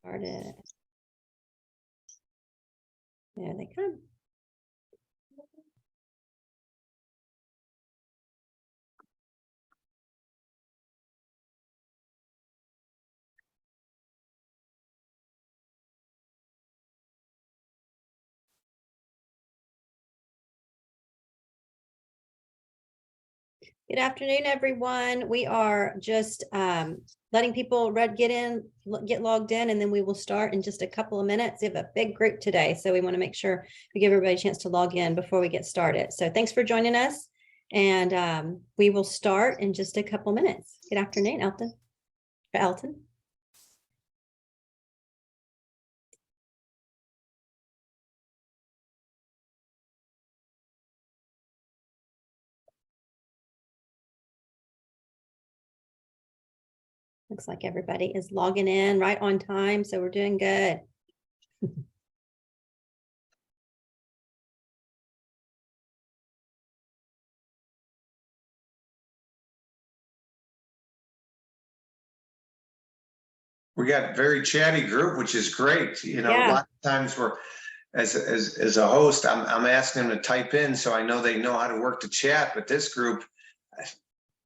Started. There they come. Good afternoon, everyone. We are just letting people get logged in, and then we will start in just a couple of minutes. We have a big group today, so we want to make sure we give everybody a chance to log in before we get started. So thanks for joining us, and we will start in just a couple minutes. Good afternoon, Elton. Looks like everybody is logging in right on time, so we're doing good. We got a very chatty group, which is great. You know, Yeah. a lot of times we're as a host, I'm asking them to type in so I know they know how to work the chat. But this group,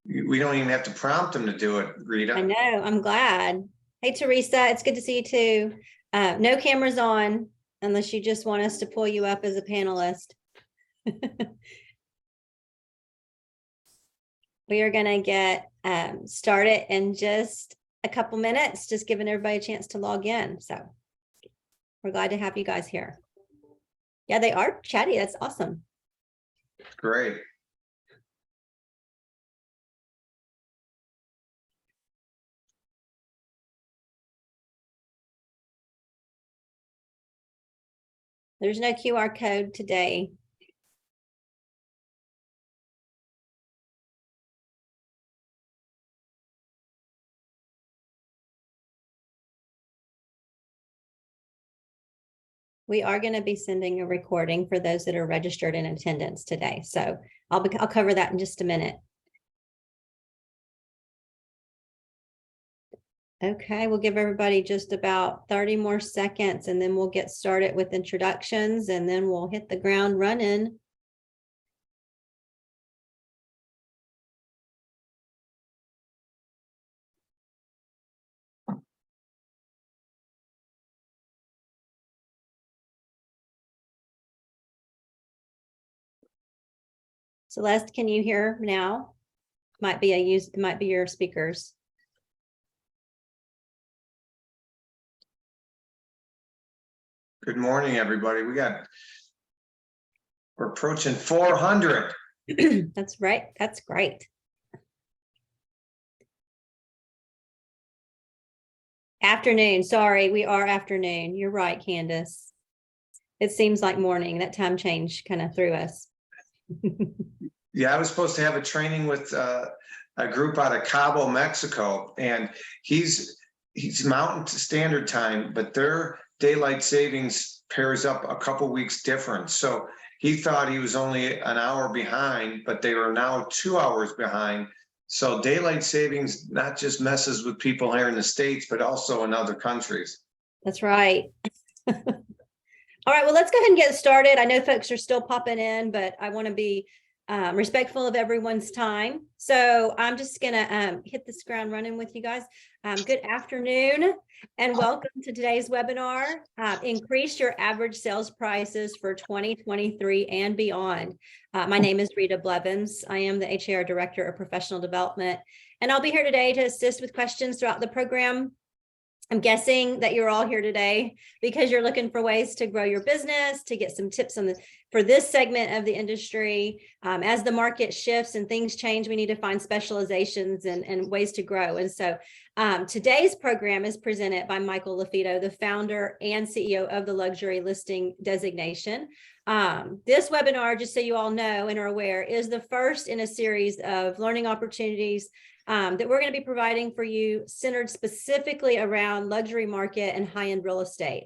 we don't even have to prompt them to do it, Rita. I know. I'm glad. Hey, Teresa, it's good to see you too. No cameras on unless you just want us to pull you up as a panelist. We are going to get started in just a couple minutes, just giving everybody a chance to log in. So we're glad to have you guys here. Yeah, they are chatty. That's awesome. Great. There's no QR code today. We are going to be sending a recording for those that are registered in attendance today. So I'll cover that in just a minute. Okay, we'll give everybody just about 30 more seconds, and then we'll get started with introductions, and then we'll hit the ground running. Celeste, can you hear now? Might be your speakers. Good morning, everybody. We're approaching 400. That's right. That's great. Afternoon. Sorry, we are afternoon. You're right, Candace. It seems like morning. That time change kind of threw us. Yeah, I was supposed to have a training with a group out of Cabo, Mexico, and he's Mountain Standard Time, but their daylight savings pairs up a couple weeks different. So he thought he was only an hour behind, but they are now 2 hours behind. So daylight savings not just messes with people here in the States, but also in other countries. That's right. All right, well, let's go ahead and get started. I know folks are still popping in, but I want to be respectful of everyone's time. So I'm just going to hit this ground running with you guys. Good afternoon and welcome to today's webinar, Increase Your Average Sales Prices for 2023 and Beyond. My name is Rita Blevins. I am the HR Director of Professional Development, and I'll be here today to assist with questions throughout the program. I'm guessing that you're all here today because you're looking for ways to grow your business, to get some tips for this segment of the industry. As the market shifts and things change, we need to find specializations and ways to grow. And so today's program is presented by Michael LaFido, the founder and CEO of the Luxury Listing Designation. This webinar, just so you all know and are aware, is the first in a series of learning opportunities that we're going to be providing for you, centered specifically around luxury market and high-end real estate.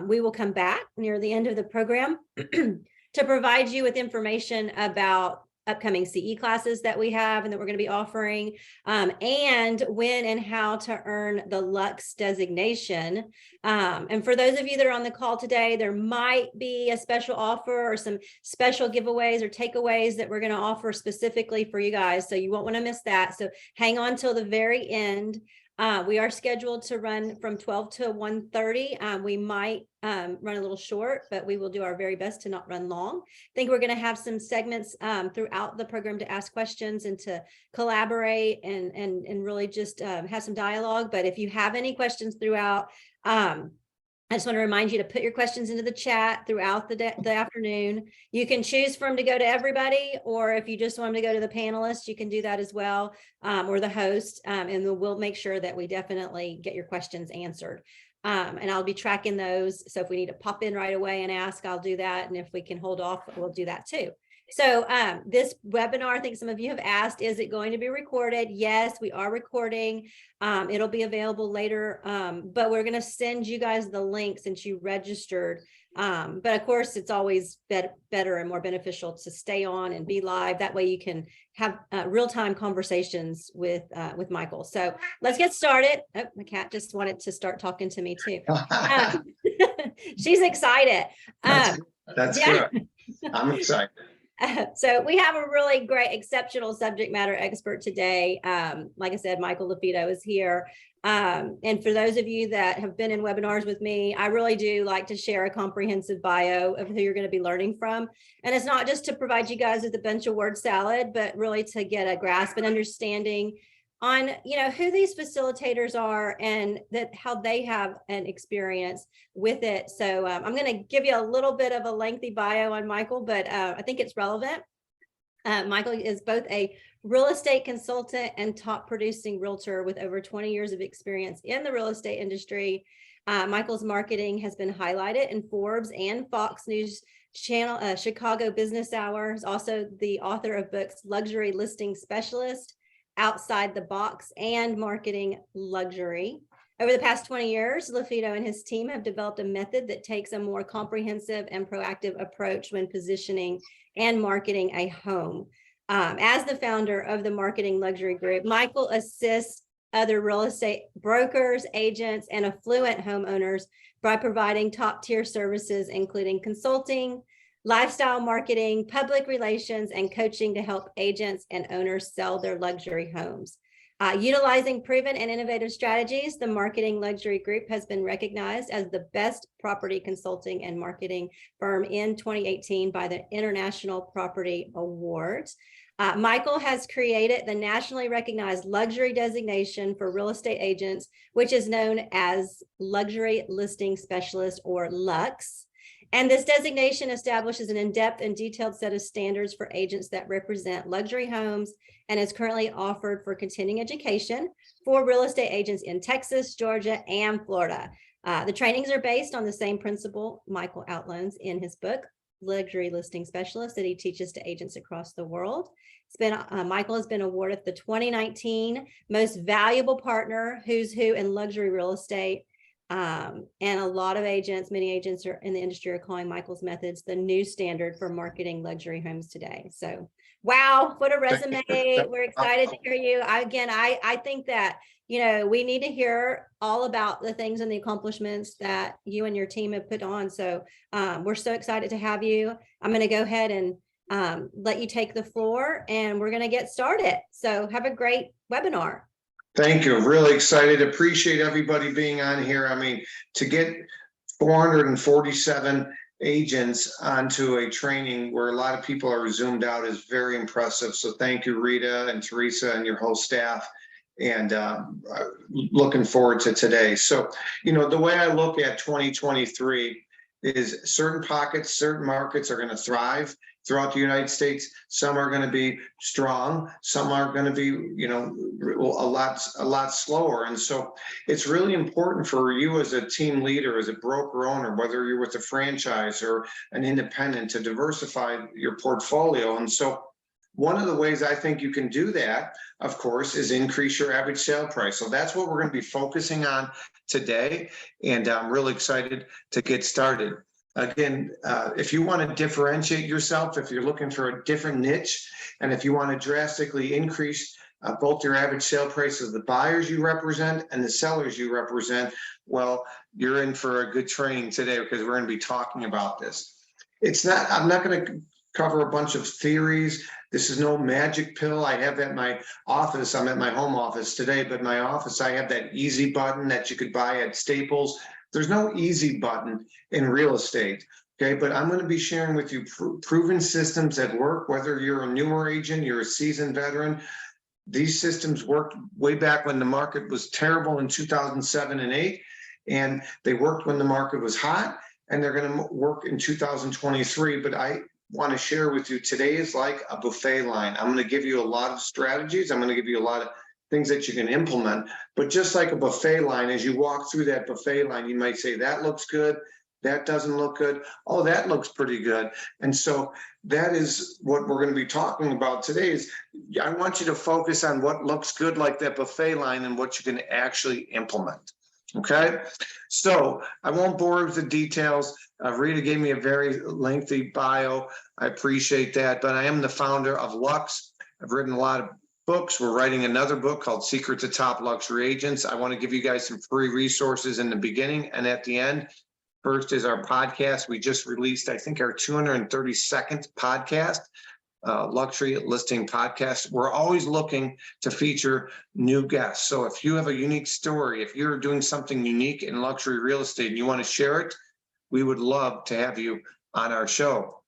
We will come back near the end of the program to provide you with information about upcoming CE classes that we have and that we're going to be offering, and when and how to earn the Lux designation. And for those of you that are on the call today, there might be a special offer or some special giveaways or takeaways that we're going to offer specifically for you guys. So you won't want to miss that. So hang on till the very end. We are scheduled to run from 12 to 1:30. We might run a little short, but we will do our very best to not run long. I think we're going to have some segments throughout the program to ask questions and to collaborate and really just have some dialogue. But if you have any questions throughout, I just want to remind you to put your questions into the chat throughout the afternoon. You can choose for them to go to everybody, or if you just want them to go to the panelists, you can do that as well, or the host, and we'll make sure that we definitely get your questions answered. And I'll be tracking those. So if we need to pop in right away and ask, I'll do that. And if we can hold off, we'll do that too. So this webinar, I think some of you have asked, is it going to be recorded? Yes, we are recording. It'll be available later, but we're going to send you guys the link since you registered. But of course, it's always better and more beneficial to stay on and be live. That way you can have real-time conversations with Michael. So let's get started. Oh, my cat just wanted to start talking to me too. She's excited. That's good. I'm excited. So we have a really great, exceptional subject matter expert today. Like I said, Michael LaFido is here. And for those of you that have been in webinars with me, I really do like to share a comprehensive bio of who you're going to be learning from. And it's not just to provide you guys with a bunch of word salad, but really to get a grasp and understanding on, who these facilitators are and that how they have an experience with it. So I'm going to give you a little bit of a lengthy bio on Michael, but I think it's relevant. Michael is both a real estate consultant and top producing realtor with over 20 years of experience in the real estate industry. Michael's marketing has been highlighted in Forbes and Fox News Channel, Chicago Business Hour. He's also the author of books Luxury Listing Specialist, Outside the Box, and Marketing Luxury. Over the past 20 years, LaFido and his team have developed a method that takes a more comprehensive and proactive approach when positioning and marketing a home. As the founder of the Marketing Luxury Group, Michael assists other real estate brokers, agents, and affluent homeowners by providing top-tier services, including consulting, lifestyle marketing, public relations, and coaching to help agents and owners sell their luxury homes. Utilizing proven and innovative strategies, the Marketing Luxury Group has been recognized as the best property consulting and marketing firm in 2018 by the International Property Awards. Michael has created the nationally recognized luxury designation for real estate agents, which is known as Luxury Listing Specialist, or LUX. And this designation establishes an in-depth and detailed set of standards for agents that represent luxury homes and is currently offered for continuing education for real estate agents in Texas, Georgia, and Florida. The trainings are based on the same principle Michael outlines in his book, Luxury Listing Specialist, that he teaches to agents across the world. Michael has been awarded the 2019 Most Valuable Partner, Who's Who in Luxury Real Estate. And a lot of agents, many agents are in the industry are calling Michael's methods the new standard for marketing luxury homes today. So, wow, what a resume. We're excited to hear you. I think that, we need to hear all about the things and the accomplishments that you and your team have put on. So we're so excited to have you. I'm going to go ahead and let you take the floor, and we're going to get started. So have a great webinar. Thank you. Really excited. Appreciate everybody being on here. I mean, to get 447 agents onto a training where a lot of people are zoomed out is very impressive. So thank you, Rita and Teresa and your whole staff. And looking forward to today. So, the way I look at 2023 is certain pockets, certain markets are going to thrive throughout the United States. Some are going to be strong. Some are going to be, a lot slower. And so it's really important for you as a team leader, as a broker owner, whether you're with a franchise or an independent, to diversify your portfolio. And so one of the ways I think you can do that, of course, is increase your average sale price. So that's what we're going to be focusing on today. And I'm really excited to get started. Again, if you want to differentiate yourself, if you're looking for a different niche, and if you want to drastically increase both your average sale price of the buyers you represent and the sellers you represent, well, you're in for a good training today, because we're going to be talking about this. I'm not going to cover a bunch of theories. This is no magic pill. I have at my office. I'm at my home office today, but my office, I have that easy button that you could buy at Staples. There's no easy button in real estate. Okay, but I'm going to be sharing with you proven systems that work, whether you're a newer agent, you're a seasoned veteran. These systems worked way back when the market was terrible in 2007 and 8, and they worked when the market was hot, and they're going to work in 2023. But I want to share with you, today is like a buffet line. I'm going to give you a lot of strategies. I'm going to give you a lot of things that you can implement. But just like a buffet line, as you walk through that buffet line, you might say, that looks good. That doesn't look good. Oh, that looks pretty good. And so that is what we're going to be talking about today. Is I want you to focus on what looks good like that buffet line and what you can actually implement. Okay, so I won't bore you with the details. Rita gave me a very lengthy bio. I appreciate that, but I am the founder of Lux. I've written a lot of books. We're writing another book called Secret to Top Luxury Agents. I want to give you guys some free resources in the beginning and at the end. First is our podcast. We just released, I think, our 232nd podcast, Luxury Listing Podcast. We're always looking to feature new guests. So if you have a unique story, if you're doing something unique in luxury real estate and you want to share it, we would love to have you on our show.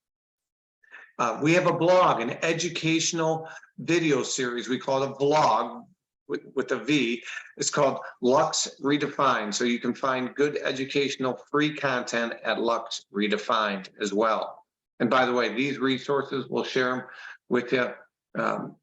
We have a blog, an educational video series. We call it a vlog with a V. It's called Lux Redefined. So you can find good educational free content at Lux Redefined as well. And by the way, these resources, we'll share them with you on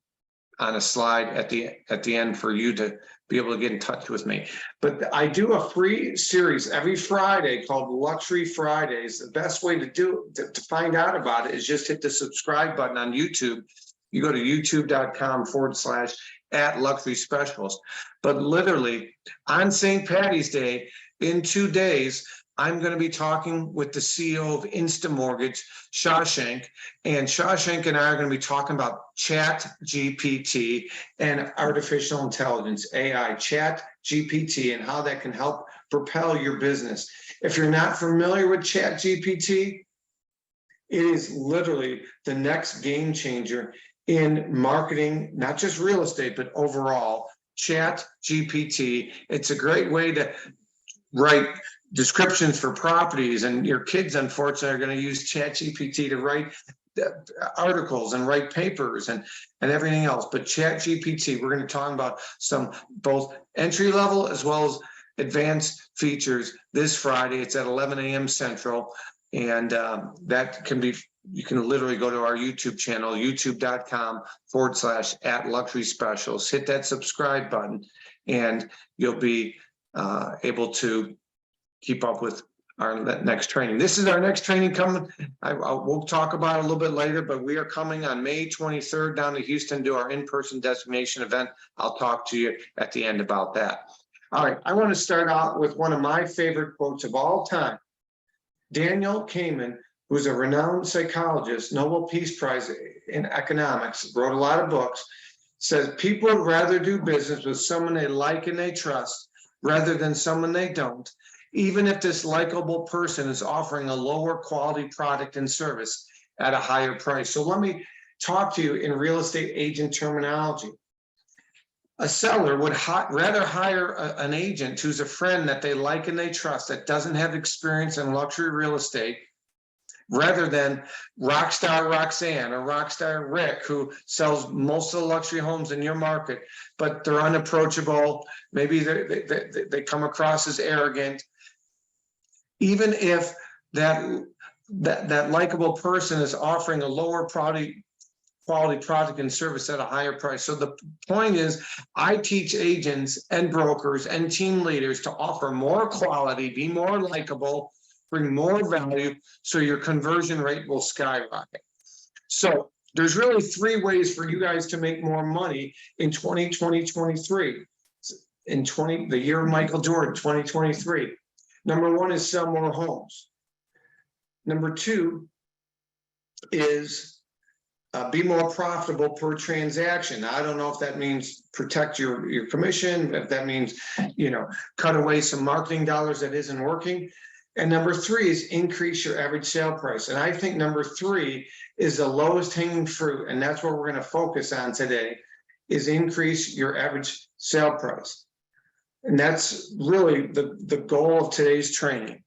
a slide at the end for you to be able to get in touch with me. But I do a free series every Friday called Luxury Fridays. The best way to find out about it is just hit the subscribe button on YouTube. You go to youtube.com/@Luxury Specialist. But literally on St. Patty's Day, in 2 days, I'm going to be talking with the CEO of InstaMortgage, Shashank, and Shashank and I are going to be talking about Chat GPT and artificial intelligence, AI, Chat GPT, and how that can help propel your business. If you're not familiar with Chat GPT, it is literally the next game changer in marketing, not just real estate, but overall. Chat GPT. It's a great way to write descriptions for properties, and your kids, unfortunately, are going to use Chat GPT to write articles and write papers and everything else. But Chat GPT, we're going to talk about some both entry level as well as advanced features this Friday. It's at 11 a.m. Central, and that can be, you can literally go to our YouTube channel, youtube.com/@Luxury Specials. Hit that subscribe button, and you'll be able to keep up with our next training. This is our next training coming. We'll talk about it a little bit later, but we are coming on May 23rd down to Houston to do our in-person destination event. I'll talk to you at the end about that. All right, I want to start out with one of my favorite quotes of all time. Daniel Kahneman, who's a renowned psychologist, Nobel Peace Prize in economics, wrote a lot of books, says people would rather do business with someone they like and they trust rather than someone they don't, even if this likable person is offering a lower quality product and service at a higher price. So let me talk to you in real estate agent terminology. A seller would rather hire an agent who's a friend that they like and they trust, that doesn't have experience in luxury real estate, rather than Rockstar Roxanne or Rockstar Rick, who sells most of the luxury homes in your market, but they're unapproachable. Maybe they come across as arrogant. Even if that likable person is offering a lower quality product and service at a higher price. So the point is, I teach agents and brokers and team leaders to offer more quality, be more likable, bring more value, so your conversion rate will skyrocket. So there's really 3 ways for you guys to make more money in 2023. In the year of Michael Jordan, 2023. Number 1 is sell more homes. Number two is be more profitable per transaction. Now, I don't know if that means protect your commission, if that means, cut away some marketing dollars that isn't working. And number three is increase your average sale price. And I think number three is the lowest hanging fruit. And that's what we're going to focus on today, is increase your average sale price. And that's really the goal of today's training.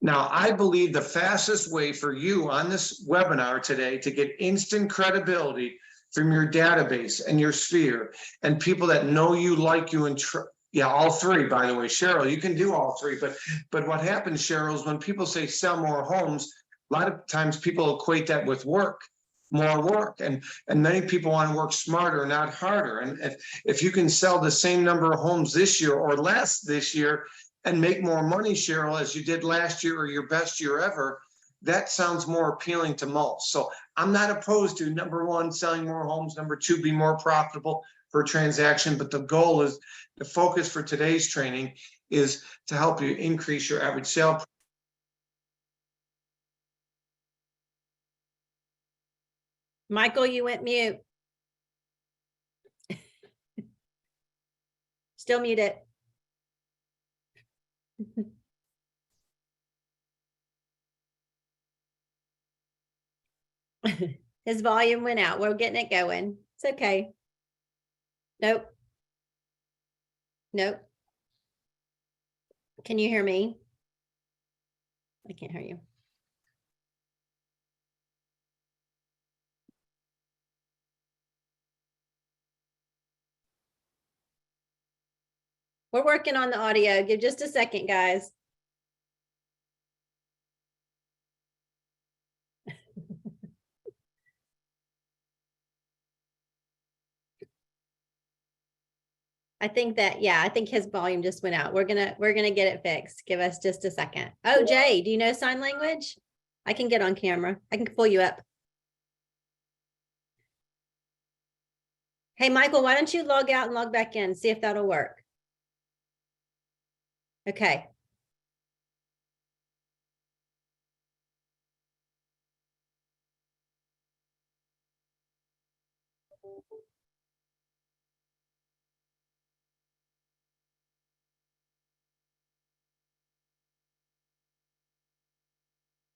Now, I believe the fastest way for you on this webinar today to get instant credibility from your database and your sphere and people that know you, like you, and all three, by the way, Cheryl, you can do all three. But what happens, Cheryl, is when people say sell more homes, a lot of times people equate that with work, more work. And many people want to work smarter, not harder. And if you can sell the same number of homes this year or less this year, and make more money, Cheryl, as you did last year or your best year ever, that sounds more appealing to most. So I'm not opposed to, number one, selling more homes, number two, be more profitable per transaction. But the goal is, the focus for today's training is to help you increase your average sale price. Michael, you went mute. Still muted. His volume went out. We're getting it going. It's okay. Nope. Nope. Can you hear me? I can't hear you. We're working on the audio. Give just a second, guys. I think that, yeah, I think his volume just went out. We're gonna get it fixed. Give us just a second. Oh, Jay, do you know sign language? I can get on camera. I can pull you up. Hey, Michael, why don't you log out and log back in? See if that'll work. Okay.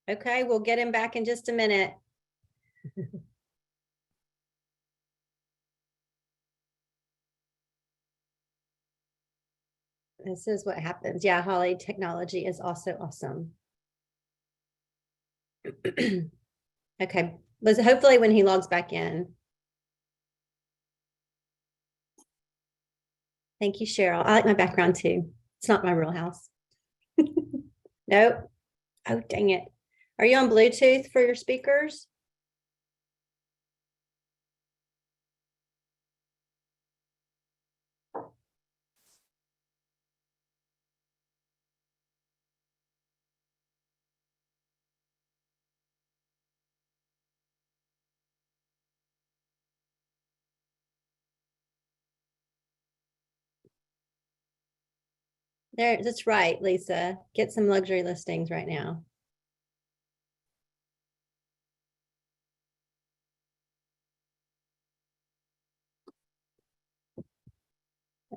Okay, we'll get him back in just a minute. This is what happens. Yeah, Holly, technology is also awesome. Okay, but hopefully when he logs back in. Thank you, Cheryl. I like my background too. It's not my real house. Nope. Oh, dang it. Are you on Bluetooth for your speakers? There, that's right, Lisa. Get some luxury listings right now.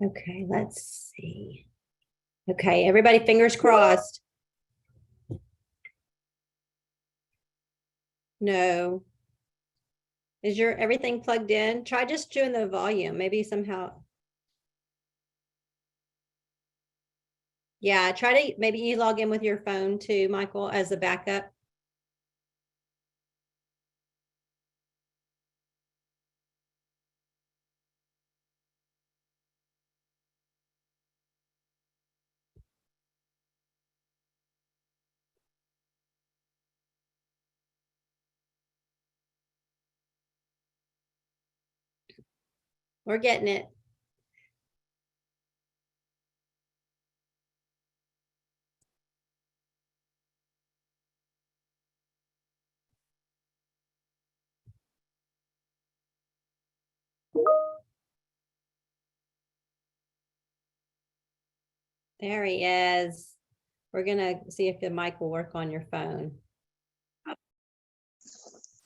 Okay, let's see. Okay, everybody, fingers crossed. No. Is your everything plugged in? Try just doing the volume, maybe somehow. Yeah, try to, maybe you log in with your phone too, Michael, as a backup. We're getting it. There he is. We're gonna see if the mic will work on your phone.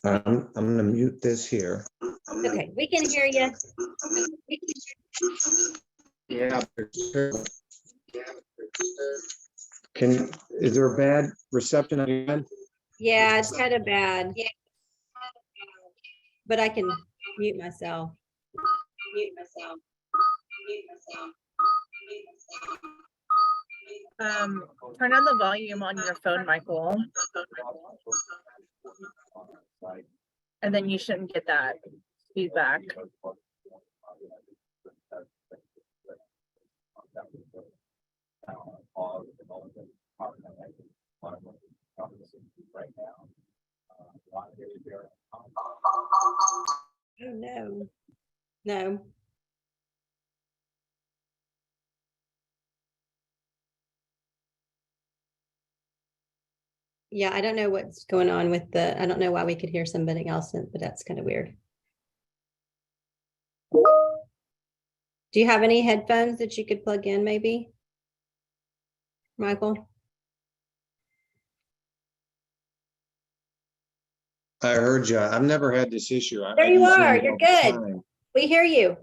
I'm gonna mute this here. Okay, we can hear you. Yeah. Is there a bad reception again? Yeah, it's kind of bad. But I can mute myself. Turn on the volume on your phone, Michael, and then you shouldn't get that feedback. Oh, no. No. Yeah, I don't know what's going on with I don't know why we could hear somebody else, but that's kind of weird. Do you have any headphones that you could plug in maybe? Michael? I heard you. I've never had this issue. There you use are. Zoom You're all the good. time. We hear you.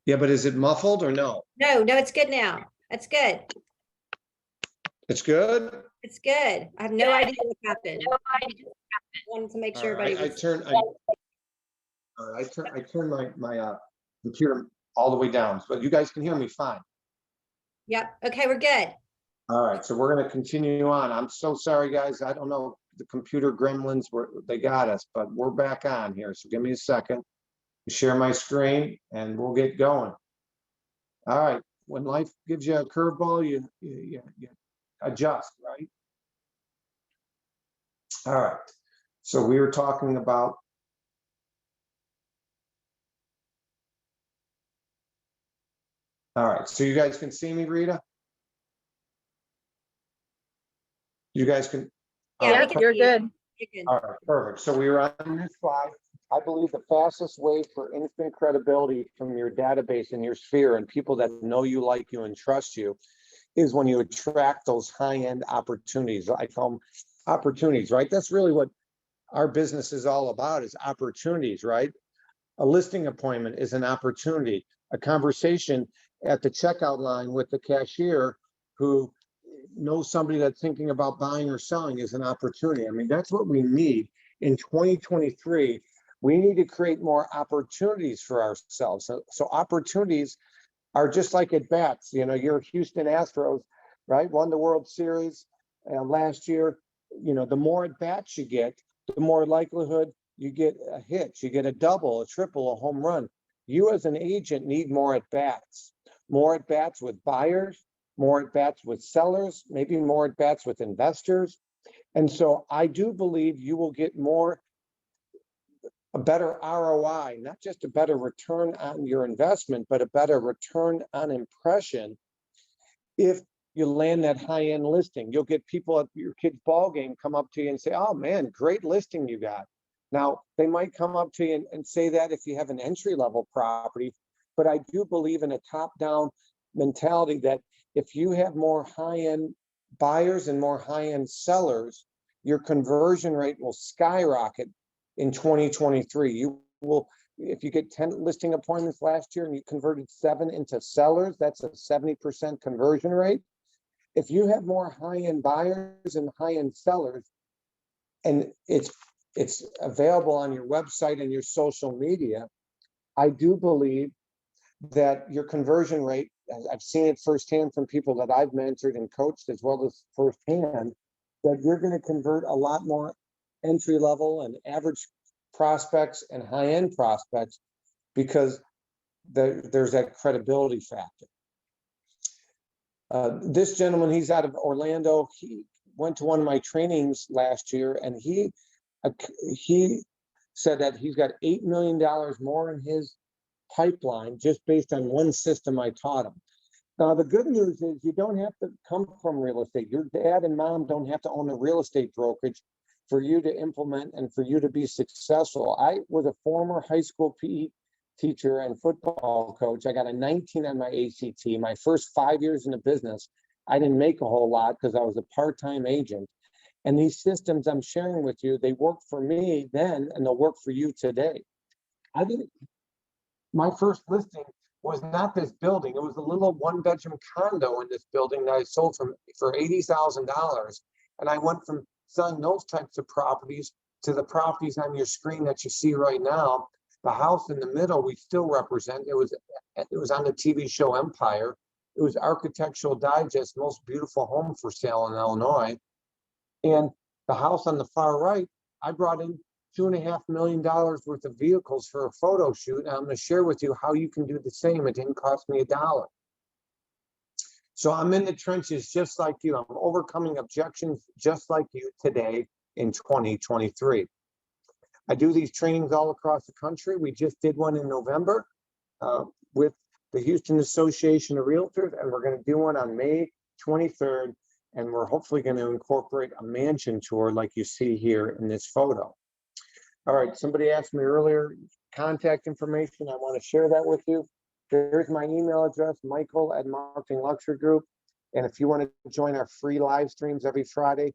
Yeah, but is it muffled or no? No, it's good now. That's good. It's good? It's good. I have no idea what happened. Wanted to make sure All right, everybody was. I turned my computer all the way down, but you guys can hear me fine. Yep. Okay, we're good. All right, so we're gonna continue on. I'm so sorry, guys. I don't know, the computer gremlins they got us, but we're back on here. So give me a second to share my screen and we'll get going. All right, when life gives you a curveball, you adjust, right? All right, so we were talking about all right, so you guys can see me, Rita? You guys can? Yeah, all we right, can You're hear you. good. You're good. all right, perfect. So we were on this slide. I believe the fastest way for instant credibility from your database and your sphere and people that know you, like you, and trust you is when you attract those high-end opportunities. I call them opportunities, right? That's really what our business is all about, is opportunities, right? A listing appointment is an opportunity. A conversation at the checkout line with the cashier who knows somebody that's thinking about buying or selling is an opportunity. I mean, that's what we need in 2023. We need to create more opportunities for ourselves. So opportunities are just like at bats. You know, your Houston Astros, right? Won the World Series last year. You know, the more at bats you get, the more likelihood you get a hit, you get a double, a triple, a home run. You as an agent need more at bats with buyers, more at bats with sellers, maybe more at bats with investors. And so I do believe you will get a better ROI, not just a better return on your investment, but a better return on impression if you land that high-end listing. You'll get people at your kid's ball game come up to you and say, oh man, great listing you got. Now, they might come up to you and say that if you have an entry-level property, but I do believe in a top-down mentality that if you have more high-end buyers and more high-end sellers, your conversion rate will skyrocket in 2023. You will, if you get 10 listing appointments last year and you converted 7 into sellers, that's a 70% conversion rate. If you have more high-end buyers and high-end sellers, and it's available on your website and your social media, I do believe that your conversion rate, I've seen it firsthand from people that I've mentored and coached, as well as firsthand, that you're going to convert a lot more entry level and average prospects and high-end prospects because there's that credibility factor. This gentleman, he's out of Orlando. He went to one of my trainings last year, and he said that he's got $8 million more in his pipeline just based on one system I taught him. Now, the good news is you don't have to come from real estate. Your dad and mom don't have to own a real estate brokerage for you to implement and for you to be successful. I was a former high school PE teacher and football coach. I got a 19 on my ACT. My first 5 years in the business, I didn't make a whole lot because I was a part-time agent. And these systems I'm sharing with you, they work for me then and they'll work for you today. I didn't, my first listing was not this building. It was a little one-bedroom condo in this building that I sold for $80,000. And I went from selling those types of properties to the properties on your screen that you see right now. The house in the middle, we still represent. It was on the TV show Empire. It was Architectural Digest, most beautiful home for sale in Illinois. And the house on the far right, I brought in $2.5 million worth of vehicles for a photo shoot. And I'm going to share with you how you can do the same. It didn't cost me $1. So I'm in the trenches just like you. I'm overcoming objections just like you today in 2023. I do these trainings all across the country. We just did one in November with the Houston Association of Realtors, and we're going to do one on May 23rd. And we're hopefully going to incorporate a mansion tour like you see here in this photo. All right, somebody asked me earlier, contact information. I want to share that with you. There's my email address, Michael@Marketing Luxury Group. And if you want to join our free live streams every Friday,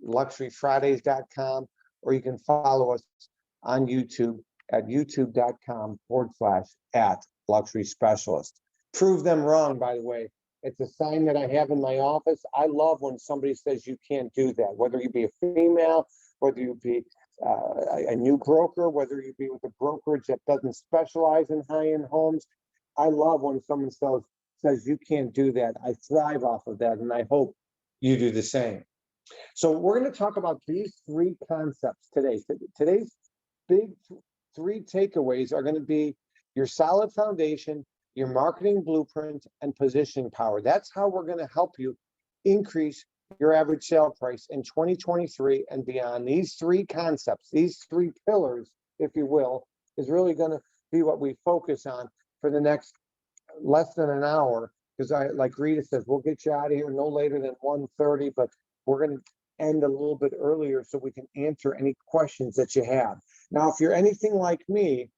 luxuryfridays.com, or you can follow us on YouTube at youtube.com/@luxury specialist. Prove them wrong, by the way. It's a sign that I have in my office. I love when somebody says you can't do that, whether you be a female, whether you be a new broker, whether you be with a brokerage that doesn't specialize in high-end homes. I love when someone says you can't do that. I thrive off of that, and I hope you do the same. So we're going to talk about these three concepts today. Today's big three takeaways are going to be your solid foundation, your marketing blueprint, and positioning power. That's how we're going to help you increase your average sale price in 2023 and beyond. These three concepts, these three pillars, if you will, is really going to be what we focus on for the next less than an hour. Because like Rita says, we'll get you out of here no later than 1:30, but we're going to end a little bit earlier so we can answer any questions that you have. Now, if you're anything like me,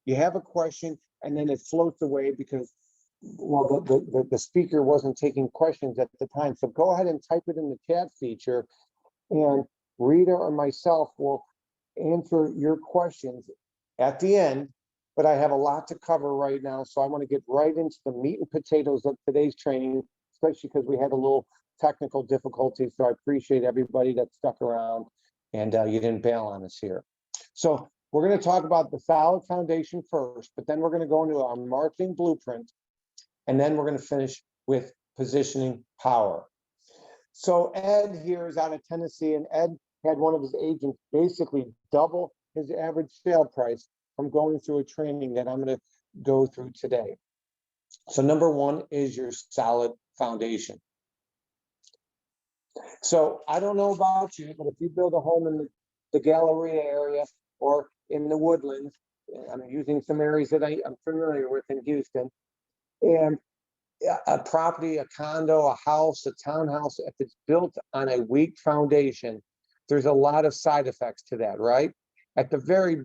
you have a question and then it floats away because, well, the speaker wasn't taking questions at the time. So go ahead and type it in the chat feature, and Rita or myself will answer your questions at the end. But I have a lot to cover right now, so I want to get right into the meat and potatoes of today's training, especially because we had a little technical difficulty. So I appreciate everybody that stuck around and you didn't bail on us here. So we're going to talk about the solid foundation first, but then we're going to go into our marketing blueprint, and then we're going to finish with positioning power. So Ed here is out of Tennessee, and Ed had one of his agents basically double his average sale price from going through a training that I'm going to go through today. So number one is your solid foundation. So I don't know about you, but if you build a home in the Galleria area or in the Woodlands, I'm using some areas that I'm familiar with in Houston, and a property, a condo, a house, a townhouse, if it's built on a weak foundation, there's a lot of side effects to that, right? At the very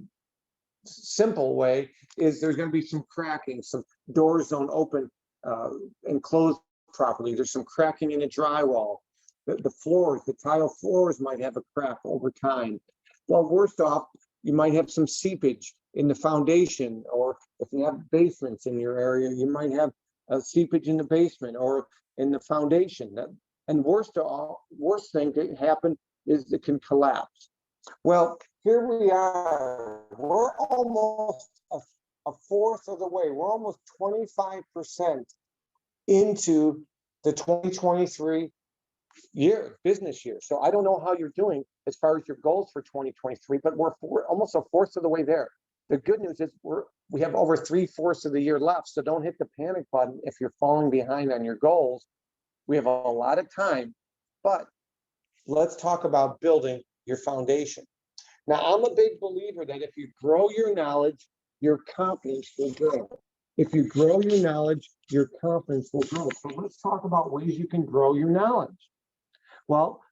simple way is there's going to be some cracking, some doors don't open and close properly. There's some cracking in the drywall. The floors, the tile floors might have a crack over time. Well, worst off, you might have some seepage in the foundation, or if you have basements in your area, you might have a seepage in the basement or in the foundation. And worst thing that happen is it can collapse. Well, here we are. We're almost a fourth of the way. We're almost 25% into the 2023 business year. So I don't know how you're doing as far as your goals for 2023, but we're almost a fourth of the way there. The good news is we have over 3/4 of the year left. So don't hit the panic button if you're falling behind on your goals. We have a lot of time, but let's talk about building your foundation. Now, I'm a big believer that if you grow your knowledge, your confidence will grow. If you grow your knowledge, your confidence will grow. So let's talk about ways you can grow your knowledge. Well,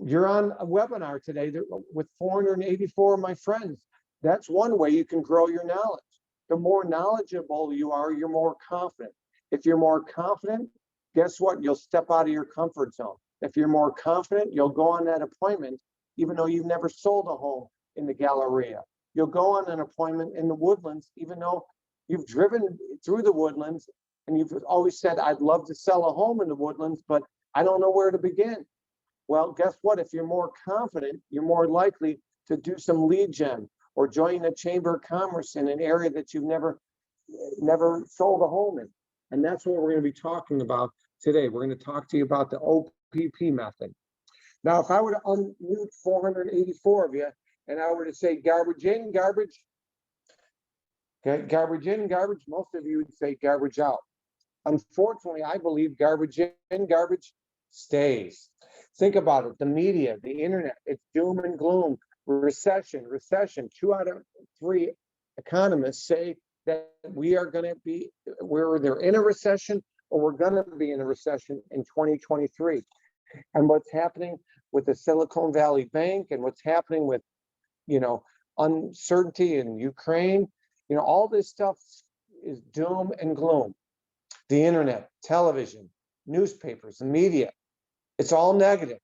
you're on a webinar today with 484 of my friends. That's one way you can grow your knowledge. The more knowledgeable you are, you're more confident. If you're more confident, guess what? You'll step out of your comfort zone. If you're more confident, you'll go on that appointment, even though you've never sold a home in the Galleria. You'll go on an appointment in the Woodlands, even though you've driven through the Woodlands and you've always said, I'd love to sell a home in the Woodlands, but I don't know where to begin. Well, guess what? If you're more confident, you're more likely to do some lead gen or join a chamber of commerce in an area that you've never sold a home in. And that's what we're going to be talking about today. We're going to talk to you about the OPP method. Now, if I were to unmute 484 of you and I were to say garbage in, garbage, okay, garbage in, garbage, most of you would say garbage out. Unfortunately, I believe garbage in, garbage stays. Think about it. The media, the internet, it's doom and gloom, recession. 2 out of 3 economists say that we are going to be, we're either in a recession or we're going to be in a recession in 2023. And what's happening with the Silicon Valley Bank and what's happening with, uncertainty in Ukraine, all this stuff is doom and gloom. The internet, television, newspapers, the media, it's all negative.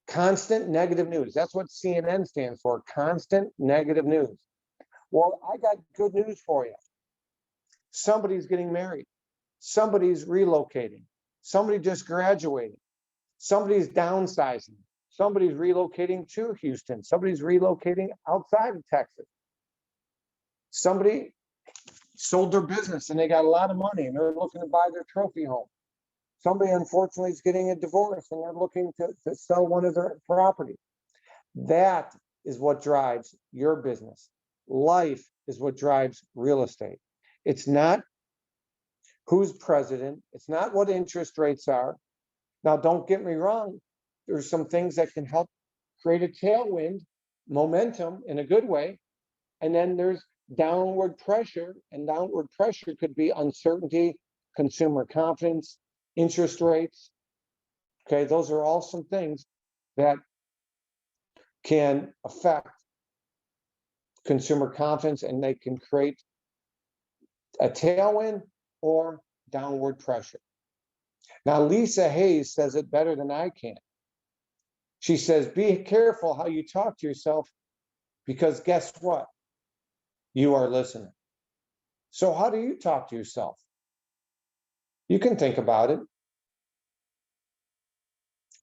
Constant negative news. That's what CNN stands for, constant negative news. Well, I got good news for you. Somebody's getting married. Somebody's relocating. Somebody just graduated. Somebody's downsizing. Somebody's relocating to Houston. Somebody's relocating outside of Texas. Somebody sold their business and they got a lot of money and they're looking to buy their trophy home. Somebody, unfortunately, is getting a divorce and they're looking to sell one of their property. That is what drives your business. Life is what drives real estate. It's not who's president. It's not what interest rates are. Now, don't get me wrong. There's some things that can help create a tailwind, momentum in a good way. And then there's downward pressure, and downward pressure could be uncertainty, consumer confidence, interest rates. Okay, those are all some things that can affect consumer confidence, and they can create a tailwind or downward pressure. Now, Lisa Hayes says it better than I can. She says, be careful how you talk to yourself, because guess what? You are listening. So how do you talk to yourself? You can think about it.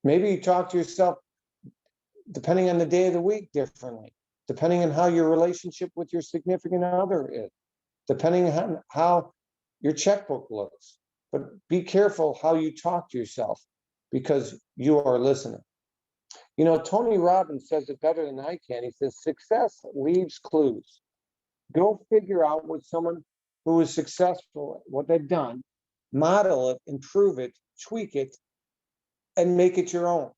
Maybe you talk to yourself, depending on the day of the week, differently, depending on how your relationship with your significant other is, depending on how your checkbook looks. But be careful how you talk to yourself, because you are listening. Tony Robbins says it better than I can. He says, success leaves clues. Go figure out what someone who is successful, what they've done, model it, improve it, tweak it, and make it your own.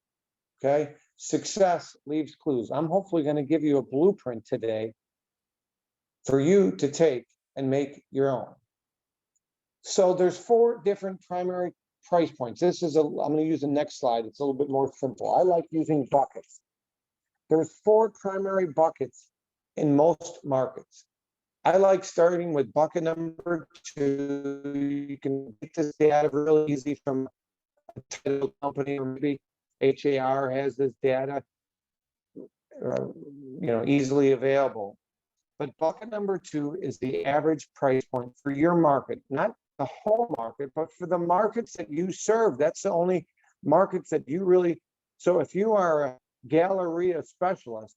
Okay? Success leaves clues. I'm hopefully going to give you a blueprint today for you to take and make your own. So there's 4 different primary price points. I'm going to use the next slide. It's a little bit more simple. I like using buckets. There's 4 primary buckets in most markets. I like starting with bucket number 2. You can get this data really easy from a title company, or maybe HAR has this data, easily available. But bucket number 2 is the average price point for your market, not the whole market, but for the markets that you serve. That's the only markets that you really. So if you are a Galleria specialist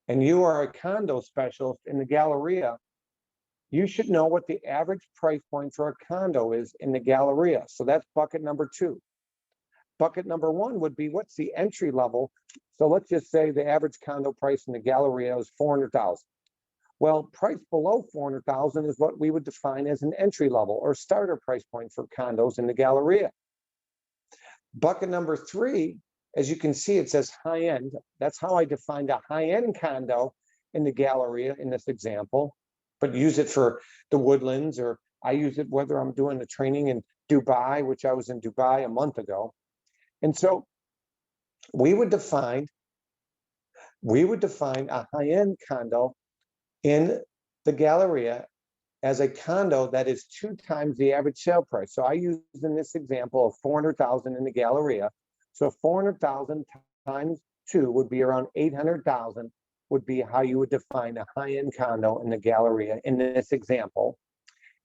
and you are a condo specialist in the Galleria, you should know what the average price point for a condo is in the Galleria. So that's bucket number 2. Bucket number 1 would be, what's the entry level? So let's just say the average condo price in the Galleria is $400,000. Well, price below $400,000 is what we would define as an entry level or starter price point for condos in the Galleria. Bucket number 3, as you can see, it says high end. That's how I defined a high end condo in the Galleria in this example, but use it for the Woodlands, or I use it whether I'm doing a training in Dubai, which I was in Dubai a month ago. And so we would define a high end condo in the Galleria as a condo that is 2 times the average sale price. So I use in this example of $400,000 in the Galleria. So 400,000 times 2 would be around 800,000 would be how you would define a high-end condo in the Galleria in this example.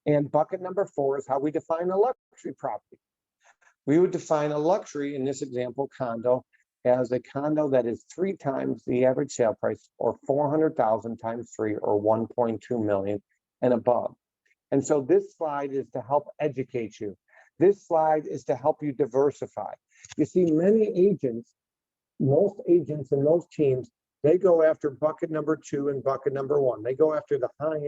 And bucket number 4 is how we define a luxury property. We would define a luxury in this example condo as a condo that is 3 times the average sale price, or 400,000 times 3, or 1.2 million and above. And so this slide is to help educate you. This slide is to help you diversify. You see, many agents, most agents and most teams, they go after bucket number 2 and bucket number 1. They go after the high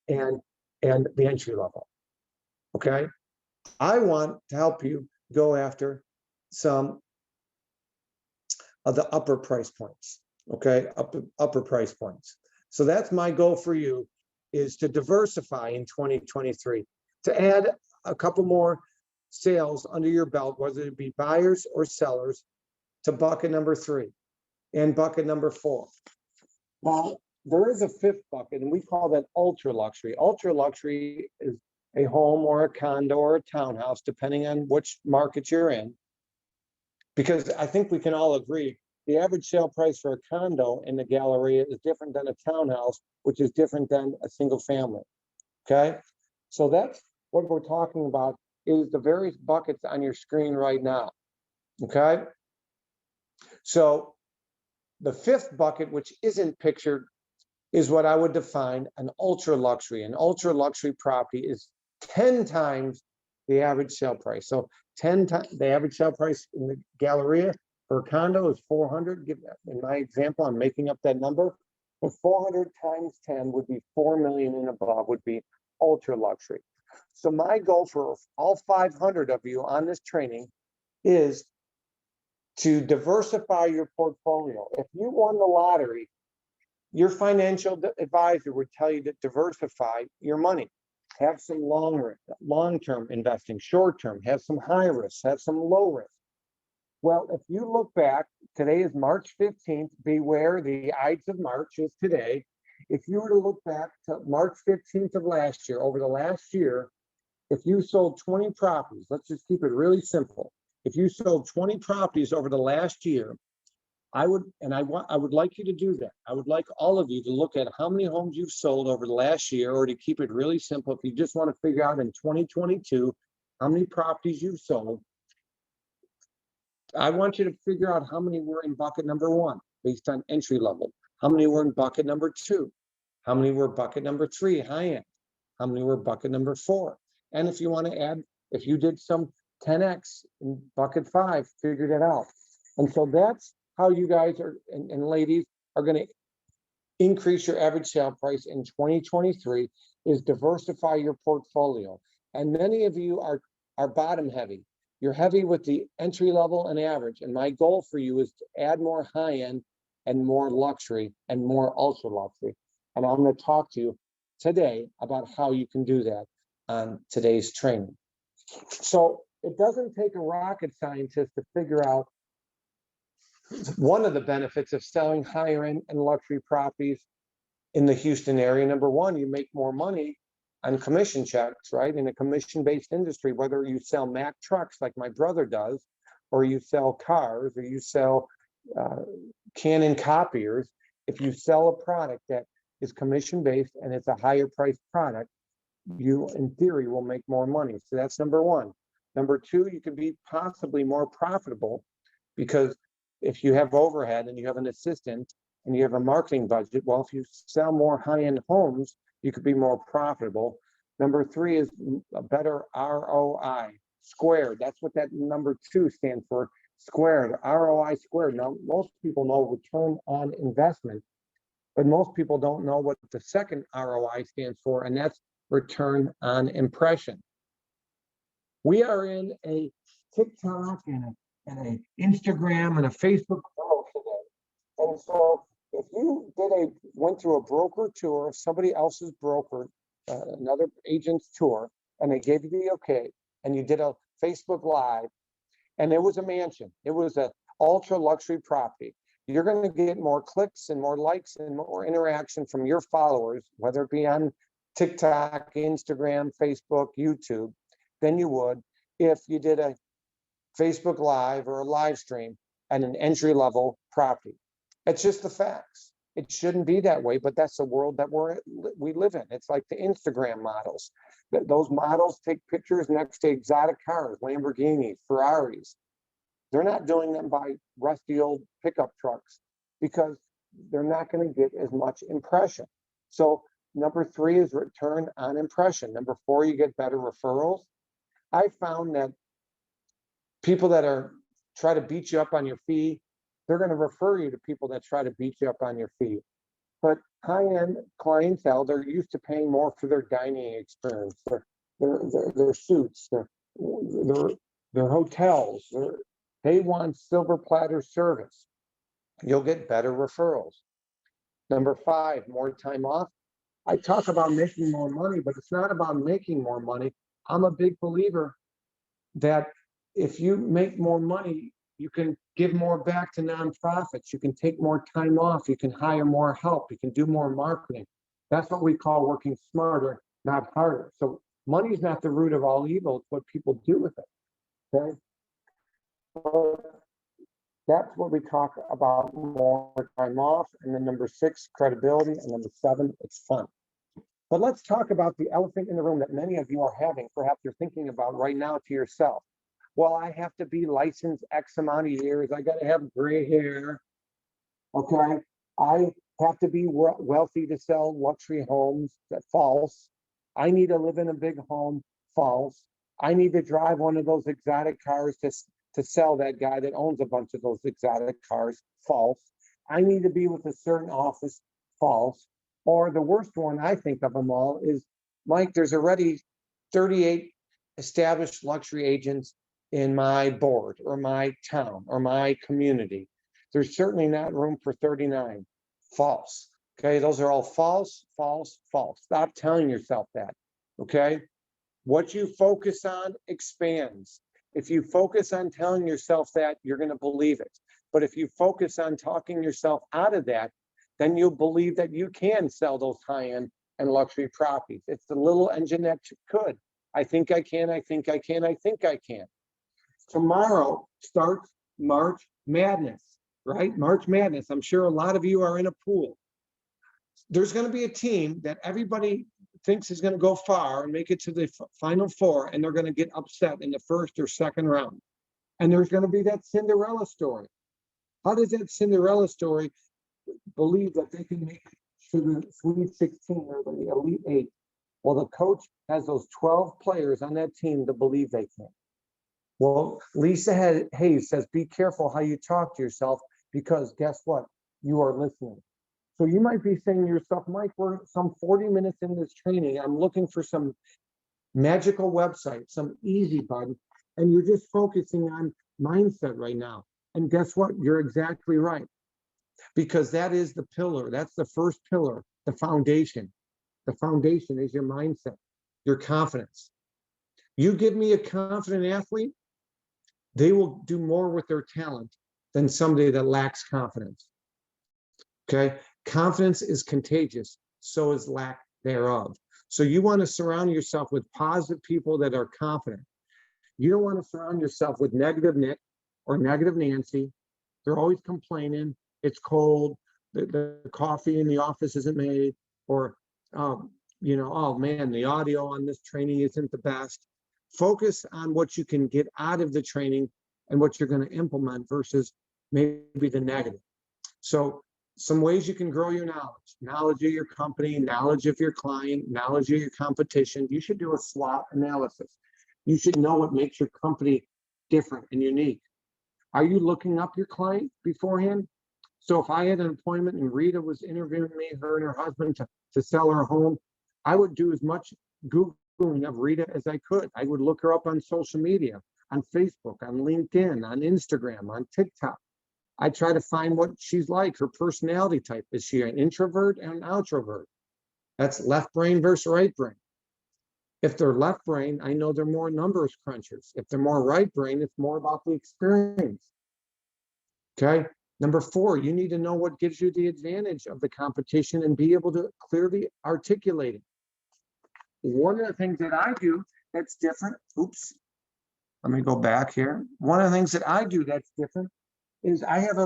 end and the entry level. Okay. I want to help you go after some of the upper price points. Okay, upper price points. So that's my goal for you, is to diversify in 2023, to add a couple more sales under your belt, whether it be buyers or sellers, to bucket number 3 and bucket number 4. Now, there is a 5th bucket, and we call that ultra luxury. Ultra luxury is a home or a condo or a townhouse, depending on which market you're in. Because I think we can all agree, the average sale price for a condo in the Galleria is different than a townhouse, which is different than a single family. Okay, so that's what we're talking about, is the various buckets on your screen right now. Okay, so the 5th bucket, which isn't pictured, is what I would define an ultra luxury. An ultra luxury property is 10 times the average sale price. So 10 times the average sale price in the Galleria for a condo is 400. In my example, I'm making up that number. But 400 times 10 would be 4 million and above, would be ultra luxury. So my goal for all 500 of you on this training is to diversify your portfolio. If you won the lottery, your financial advisor would tell you to diversify your money. Have some long-term investing, short-term, have some high risk, have some low risk. Well, if you look back, today is March 15th, beware, the Ides of March is today. If you were to look back to March 15th of last year, over the last year, if you sold 20 properties, let's just keep it really simple. If you sold 20 properties over the last year, I would like you to do that. I would like all of you to look at how many homes you've sold over the last year, or to keep it really simple, if you just want to figure out in 2022, how many properties you've sold. I want you to figure out how many were in bucket number 1, based on entry level. How many were in bucket number 2? How many were bucket number 3, high end? How many were bucket number 4? And if you want to add, if you did some 10X in bucket 5, figure that out. And so that's how you guys are, and ladies, are going to increase your average sale price in 2023, is diversify your portfolio. And many of you are bottom heavy. You're heavy with the entry level and average. And my goal for you is to add more high end and more luxury and more ultra luxury. And I'm going to talk to you today about how you can do that on today's training. So it doesn't take a rocket scientist to figure out one of the benefits of selling higher end and luxury properties in the Houston area. Number 1, you make more money on commission checks, right? In a commission-based industry, whether you sell Mack trucks like my brother does, or you sell cars, or you sell Canon copiers, if you sell a product that is commission-based and it's a higher priced product, you, in theory, will make more money. So that's number 1. Number 2, you can be possibly more profitable, because if you have overhead and you have an assistant and you have a marketing budget, well, if you sell more high-end homes, you could be more profitable. Number 3 is a better ROI squared. That's what that number 2 stands for, squared, ROI squared. Now, most people know return on investment, but most people don't know what the second ROI stands for, and that's return on impression. We are in a TikTok and an Instagram and a Facebook world today. And so if you went through a broker tour, somebody else's broker, another agent's tour, and they gave you the okay, and you did a Facebook Live, and it was a mansion, it was an ultra luxury property, you're going to get more clicks and more likes and more interaction from your followers, whether it be on TikTok, Instagram, Facebook, YouTube, than you would if you did a Facebook Live or a live stream at an entry-level property. It's just the facts. It shouldn't be that way, but that's the world that we live in. It's like the Instagram models. Those models take pictures next to exotic cars, Lamborghinis, Ferraris. They're not doing them by rusty old pickup trucks because they're not going to get as much impression. So number 3 is return on impression. Number 4, you get better referrals. I found that people that try to beat you up on your fee, they're going to refer you to people that try to beat you up on your fee. But high-end clientele, they're used to paying more for their dining experience, their suits, their hotels. They want silver platter service. You'll get better referrals. Number 5, more time off. I talk about making more money, but it's not about making more money. I'm a big believer that if you make more money, you can give more back to nonprofits. You can take more time off. You can hire more help. You can do more marketing. That's what we call working smarter, not harder. So money is not the root of all evil. It's what people do with it. Okay. So that's what we talk about, more time off. And then number 6, credibility. And number 7, it's fun. But let's talk about the elephant in the room that many of you are having. Perhaps you're thinking about right now to yourself. Well, I have to be licensed X amount of years. I got to have gray hair. Okay. I have to be wealthy to sell luxury homes. That's false. I need to live in a big home. False. I need to drive one of those exotic cars to sell that guy that owns a bunch of those exotic cars. False. I need to be with a certain office. False. Or the worst one I think of them all is, Mike, there's already 38 established luxury agents in my board or my town or my community. There's certainly not room for 39. False. Okay, those are all false, false, false. Stop telling yourself that. Okay, what you focus on expands. If you focus on telling yourself that, you're going to believe it. But if you focus on talking yourself out of that, then you'll believe that you can sell those high-end and luxury properties. It's the little engine that could. I think I can, I think I can, I think I can. Tomorrow starts March Madness, right? March Madness. I'm sure a lot of you are in a pool. There's going to be a team that everybody thinks is going to go far and make it to the Final Four, and they're going to get upset in the first or second round. And there's going to be that Cinderella story. How does that Cinderella story believe that they can make it to the Sweet 16 or the Elite 8? Well, the coach has those 12 players on that team to believe they can. Well, Lisa Hayes says, be careful how you talk to yourself, because guess what? You are listening. So you might be saying to yourself, Mike, we're some 40 minutes in this training. I'm looking for some magical website, some easy button, and you're just focusing on mindset right now. And guess what? You're exactly right. Because that is the pillar. That's the first pillar, the foundation. The foundation is your mindset, your confidence. You give me a confident athlete, they will do more with their talent than somebody that lacks confidence. Okay? Confidence is contagious, so is lack thereof. So you want to surround yourself with positive people that are confident. You don't want to surround yourself with negative Nick or negative Nancy. They're always complaining. It's cold. The coffee in the office isn't made. Or, oh man, the audio on this training isn't the best. Focus on what you can get out of the training and what you're going to implement versus maybe the negative. So some ways you can grow your knowledge of your company, knowledge of your client, knowledge of your competition. You should do a SWOT analysis. You should know what makes your company different and unique. Are you looking up your client beforehand? So if I had an appointment and Rita was interviewing me, her and her husband, to sell her home, I would do as much Googling of Rita as I could. I would look her up on social media, on Facebook, on LinkedIn, on Instagram, on TikTok. I try to find what she's like, her personality type. Is she an introvert and an outrovert? That's left brain versus right brain. If they're left brain, I know they're more numbers crunchers. If they're more right brain, it's more about the experience. Okay. Number 4, you need to know what gives you the advantage of the competition and be able to clearly articulate it. One of the things that I do that's different, let me go back here. One of the things that I do that's different is I have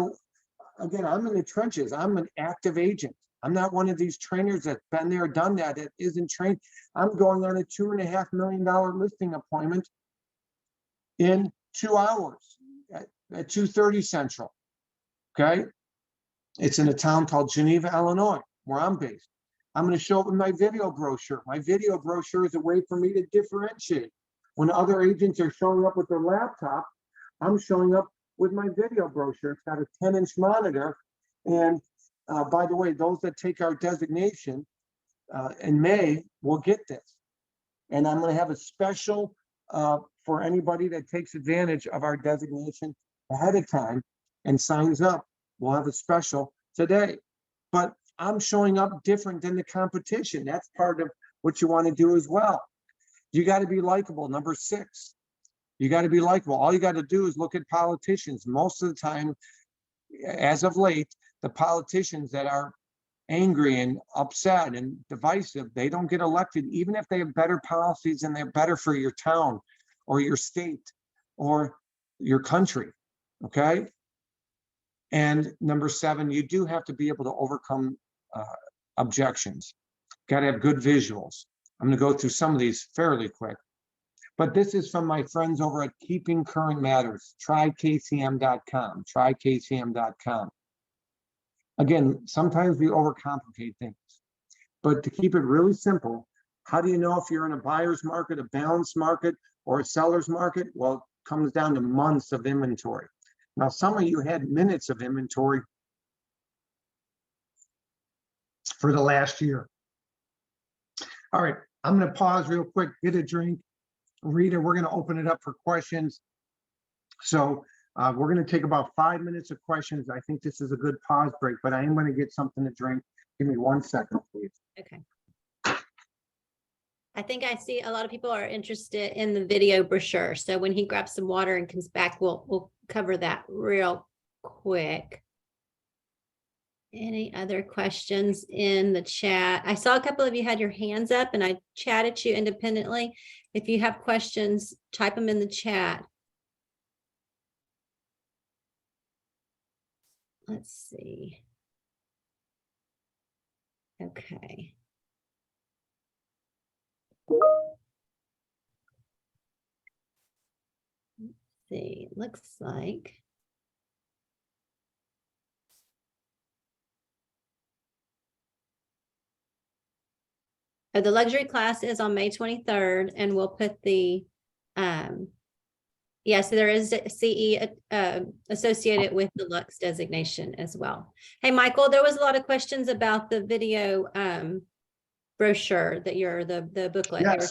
again, I'm in the trenches. I'm an active agent. I'm not one of these trainers that's been there, done that, that isn't trained. I'm going on a $2.5 million listing appointment in 2 hours at 2:30 Central. Okay. It's in a town called Geneva, Illinois, where I'm based. I'm going to show up with my video brochure. My video brochure is a way for me to differentiate. When other agents are showing up with their laptop, I'm showing up with my video brochure. It's got a 10-inch monitor. And by the way, those that take our designation in May will get this. And I'm going to have a special for anybody that takes advantage of our designation ahead of time and signs up. We'll have a special today. But I'm showing up different than the competition. That's part of what you want to do as well. You got to be likable. Number 6, you got to be likable. All you got to do is look at politicians. Most of the time, as of late, the politicians that are angry and upset and divisive, they don't get elected, even if they have better policies and they're better for your town or your state or your country. Okay. And number 7, you do have to be able to overcome objections. Got to have good visuals. I'm going to go through some of these fairly quick. But this is from my friends over at Keeping Current Matters. Try KCM.com. Try KCM.com. Again, sometimes we overcomplicate things. But to keep it really simple, how do you know if you're in a buyer's market, a balanced market, or a seller's market? Well, it comes down to months of inventory. Now, some of you had minutes of inventory for the last year. All right, I'm going to pause real quick, get a drink. Rita, we're going to open it up for questions. So we're going to take about 5 minutes of questions. I think this is a good pause break, but I am going to get something to drink. Give me 1 second, please. Okay. I think I see a lot of people are interested in the video brochure. So when he grabs some water and comes back, we'll cover that real quick. Any other questions in the chat? I saw a couple of you had your hands up and I chatted you independently. If you have questions, type them in the chat. Let's see. Okay. Let's see, looks like. The luxury class is on May 23rd, and we'll put the, yes, there is a CE associated with the Lux designation as well. Hey, Michael, there was a lot of questions about the video brochure that you're the booklet. Yes.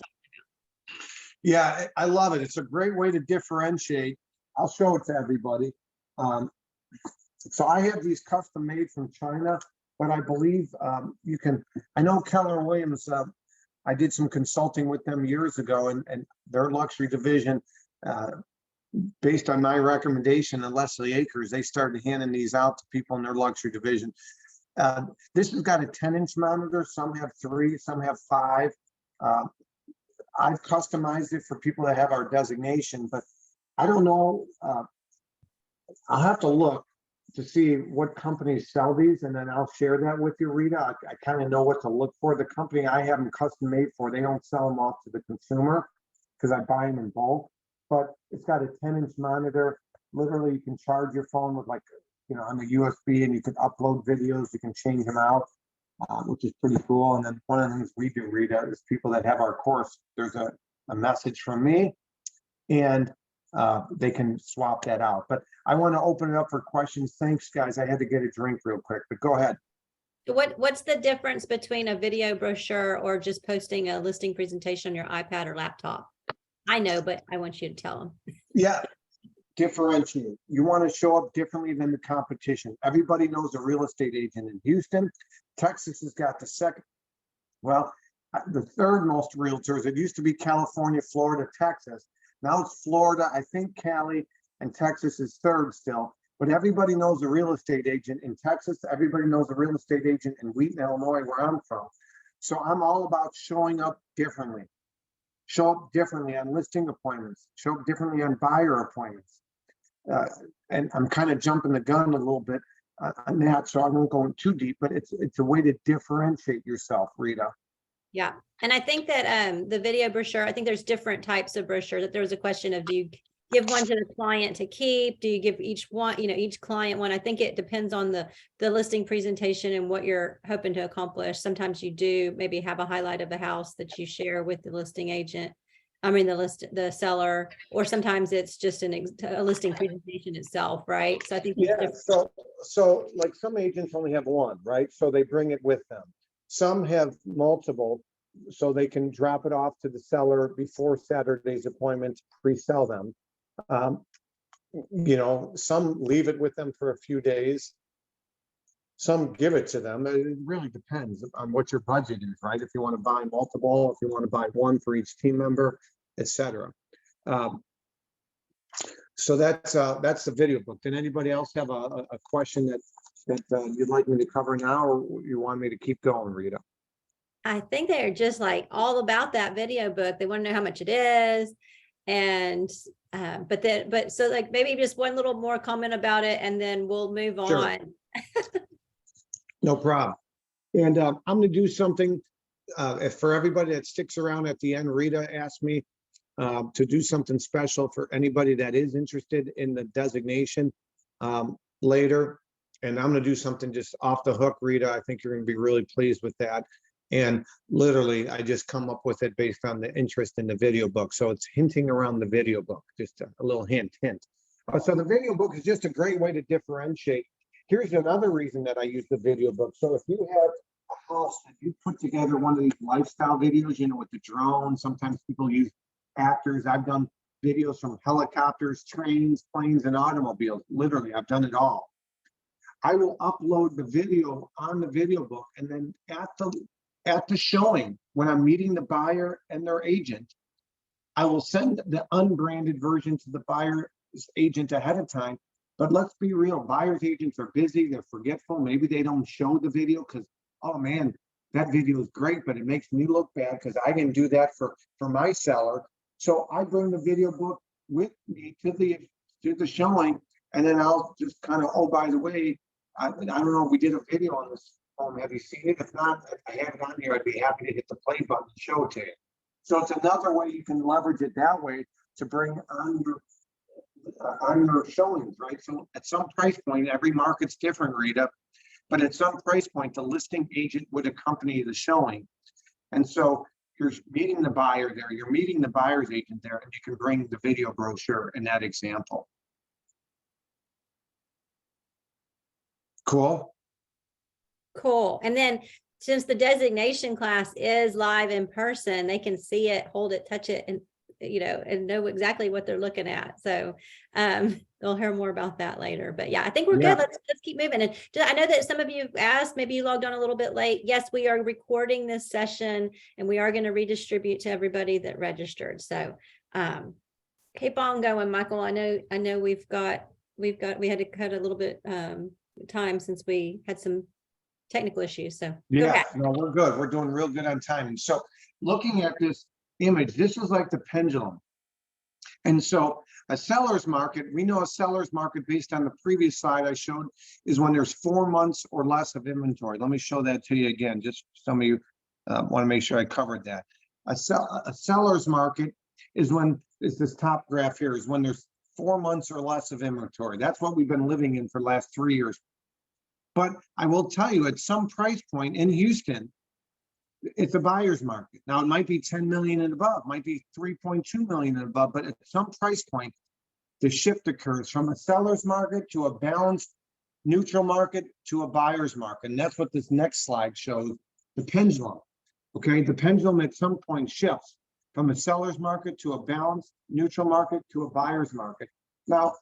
Yeah, I love it. It's a great way to differentiate. I'll show it to everybody. So I have these custom made from China, but I believe you can, I know Keller Williams, I did some consulting with them years ago and their luxury division, based on my recommendation and Leslie Akers, they started handing these out to people in their luxury division. This has got a 10-inch monitor. Some have 3, some have 5. I've customized it for people that have our designation, but I don't know. I'll have to look to see what companies sell these, and then I'll share that with you, Rita. I kind of know what to look for. The company I have them custom made for, they don't sell them off to the consumer because I buy them in bulk. But it's got a 10-inch monitor. Literally, you can charge your phone with, like, you know, on the USB, and you can upload videos. You can change them out, which is pretty cool. And then one of the things we do, Rita, is people that have our course, there's a message from me, and they can swap that out. But I want to open it up for questions. Thanks, guys. I had to get a drink real quick, but go ahead. What's the difference between a video brochure or just posting a listing presentation on your iPad or laptop? I know, but I want you to tell them. Yeah, differentiate. You want to show up differently than the competition. Everybody knows a real estate agent in Houston. Texas has got the second, well, the third most realtors. It used to be California, Florida, Texas. Now it's Florida, I think Cali, and Texas is third still. But everybody knows a real estate agent in Texas. Everybody knows a real estate agent in Wheaton, Illinois, where I'm from. So I'm all about showing up differently. show up differently on listing appointments, show up differently on buyer appointments. And I'm kind of jumping the gun a little bit on that, so I won't go in too deep, but it's a way to differentiate yourself, Rita. Yeah, and I think that the video brochure, I think there's different types of brochure, that there was a question of, do you give one to the client to keep? Do you give each one, each client one? I think it depends on the listing presentation and what you're hoping to accomplish. Sometimes you do maybe have a highlight of the house that you share with the listing agent. I mean, the seller, or sometimes it's just a listing presentation itself, right? So I think. Yeah, so like some agents only have one, right? So they bring it with them. Some have multiple, so they can drop it off to the seller before Saturday's appointment, pre-sell them. Some leave it with them for a few days. Some give it to them. It really depends on what your budget is, right? If you want to buy multiple, if you want to buy one for each team member, etc. So that's the video book. Did anybody else have a question that you'd like me to cover now, or you want me to keep going, Rita? I think they're just like all about that video book. They want to know how much it is. And so like maybe just one little more comment about it, and then we'll move Sure. on. No problem. And I'm going to do something for everybody that sticks around at the end. Rita asked me to do something special for anybody that is interested in the designation later. And I'm going to do something just off the hook, Rita. I think you're going to be really pleased with that. And literally, I just come up with it based on the interest in the video book. So it's hinting around the video book, just a little hint. So the video book is just a great way to differentiate. Here's another reason that I use the video book. So if you have a house that you put together one of these lifestyle videos, with the drone, sometimes people use actors. I've done videos from helicopters, trains, planes, and automobiles. Literally, I've done it all. I will upload the video on the video book, and then at the showing, when I'm meeting the buyer and their agent, I will send the unbranded version to the buyer's agent ahead of time. But let's be real, buyer's agents are busy, they're forgetful. Maybe they don't show the video because, oh man, that video is great, but it makes me look bad because I didn't do that for my seller. So I bring the video book with me to the showing, and then I'll just kind of, oh, by the way, I don't know if we did a video on this home. Have you seen it? If not, if I have it on here, I'd be happy to hit the play button and show it to you. So it's another way you can leverage it that way to bring on your showings, right? So at some price point, every market's different, Rita, but at some price point, the listing agent would accompany the showing. And so you're meeting the buyer there, you're meeting the buyer's agent there, and you can bring the video brochure in that example. Cool. And then since the designation class is live in person, they can see it, hold it, touch it, and and know exactly what they're looking at. So they'll hear more about that later. But yeah, I think we're good. Let's keep moving. And I know that some of you asked, maybe you logged on a little bit late. Yes, we are recording this session, and we are going to redistribute to everybody that registered. So keep on going, Michael. I know we had to cut a little bit time since we had some technical issues. So yeah, no, we're good. We're doing real good on timing. So looking at this image, this is like the pendulum. And so a seller's market, we know a seller's market based on the previous slide I showed is when there's 4 months or less of inventory. Let me show that to you again. Just some of you want to make sure I covered that. A seller's market is this top graph here, is when there's 4 months or less of inventory. That's what we've been living in for the last 3 years. But I will tell you, at some price point in Houston, it's a buyer's market. Now, it might be 10 million and above, might be 3.2 million and above, but at some price point, the shift occurs from a seller's market to a balanced neutral market to a buyer's market. And that's what this next slide shows, the pendulum. Okay, the pendulum at some point shifts from a seller's market to a balanced neutral market to a buyer's market. Now,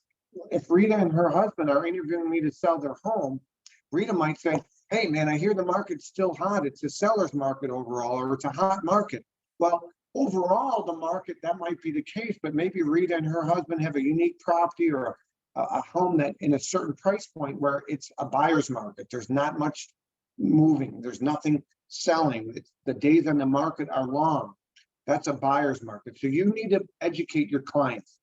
if Rita and her husband are interviewing me to sell their home, Rita might say, hey man, I hear the market's still hot. It's a seller's market overall, or it's a hot market. Well, overall, the market, that might be the case, but maybe Rita and her husband have a unique property or a home that in a certain price point where it's a buyer's market. There's not much moving. There's nothing selling. The days on the market are long. That's a buyer's market. So you need to educate your clients.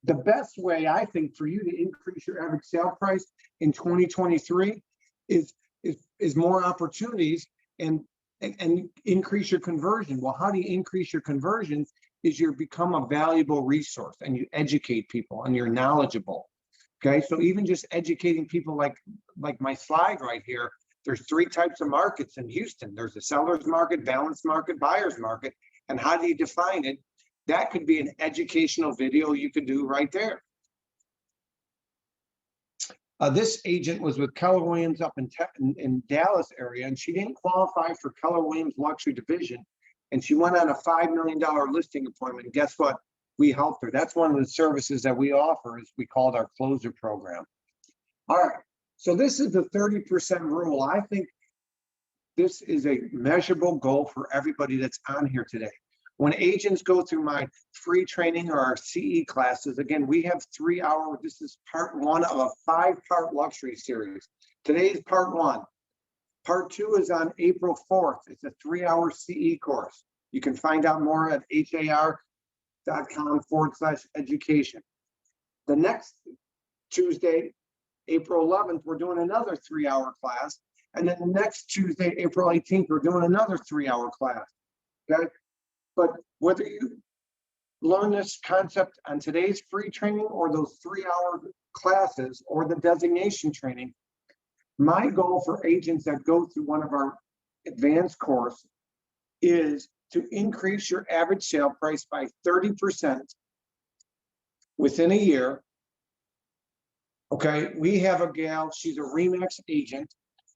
The best way, I think, for you to increase your average sale price in 2023 is more opportunities and increase your conversion. Well, how do you increase your conversions? Is you become a valuable resource and you educate people and you're knowledgeable. Okay, so even just educating people like my slide right here, there's 3 types of markets in Houston. There's a seller's market, balanced market, buyer's market. And how do you define it? That could be an educational video you could do right there. This agent was with Keller Williams up in Dallas area, and she didn't qualify for Keller Williams luxury division. And she went on a $5 million listing appointment. And guess what? We helped her. That's one of the services that we offer, is we called our closer program. All right. So this is the 30% rule. I think this is a measurable goal for everybody that's on here today. When agents go through my free training or our CE classes, again, we have 3 hour, this is part 1 of a 5-part luxury series. Today is part 1. Part 2 is on April 4th. It's a 3-hour CE course. You can find out more at har.com/education. The next Tuesday, April 11th, we're doing another 3-hour class. And then the next Tuesday, April 18th, we're doing another 3-hour class. Okay. But whether you learn this concept on today's free training or those 3-hour classes or the designation training, my goal for agents that go through one of our advanced course is to increase your average sale price by 30% within a year. Okay, we have a gal, she's a RE/MAX agent.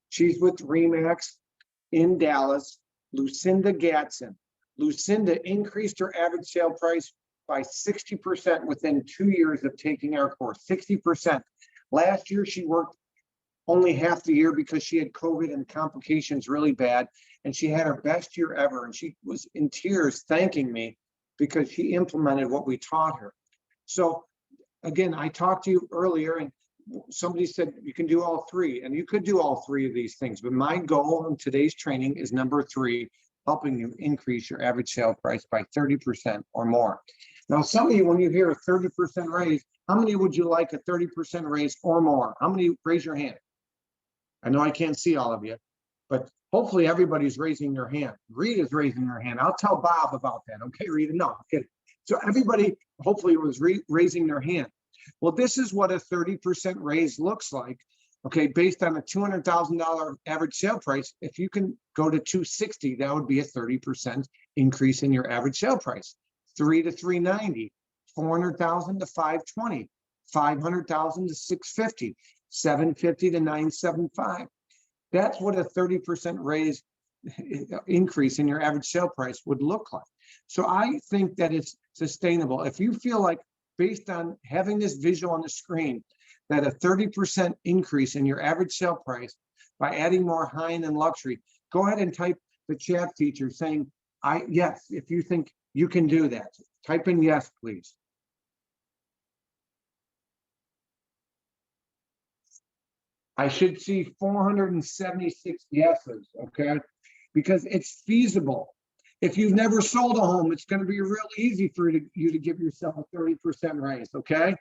She's with RE/MAX in Dallas, Lucinda Gatson. Lucinda increased her average sale price by 60% within 2 years of taking our course, 60%. Last year, she worked only half the year because she had COVID and complications really bad. And she had her best year ever. And she was in tears thanking me because she implemented what we taught her. So again, I talked to you earlier and somebody said you can do all 3, and you could do all 3 of these things. But my goal in today's training is number 3, helping you increase your average sale price by 30% or more. Now, some of you, when you hear a 30% raise, how many would you like a 30% raise or more? How many? Raise your hand. I know I can't see all of you, but hopefully everybody's raising their hand. Rita's raising her hand. I'll tell Bob about that. Okay, Rita? No, I'm kidding. So everybody hopefully was raising their hand. Well, this is what a 30% raise looks like. Okay, based on a $200,000 average sale price, if you can go to 260, that would be a 30% increase in your average sale price. 3 to 390, 400,000 to 520, 500,000 to 650, 750 to 975. That's what a 30% raise increase in your average sale price would look like. So I think that it's sustainable. If you feel like, based on having this visual on the screen, that a 30% increase in your average sale price by adding more high-end and luxury, go ahead and type the chat feature saying, yes, if you think you can do that. Type in yes, please. I should see 476 yeses, okay? Because it's feasible. If you've never sold a home, it's going to be real easy for you to give yourself a 30% raise, okay?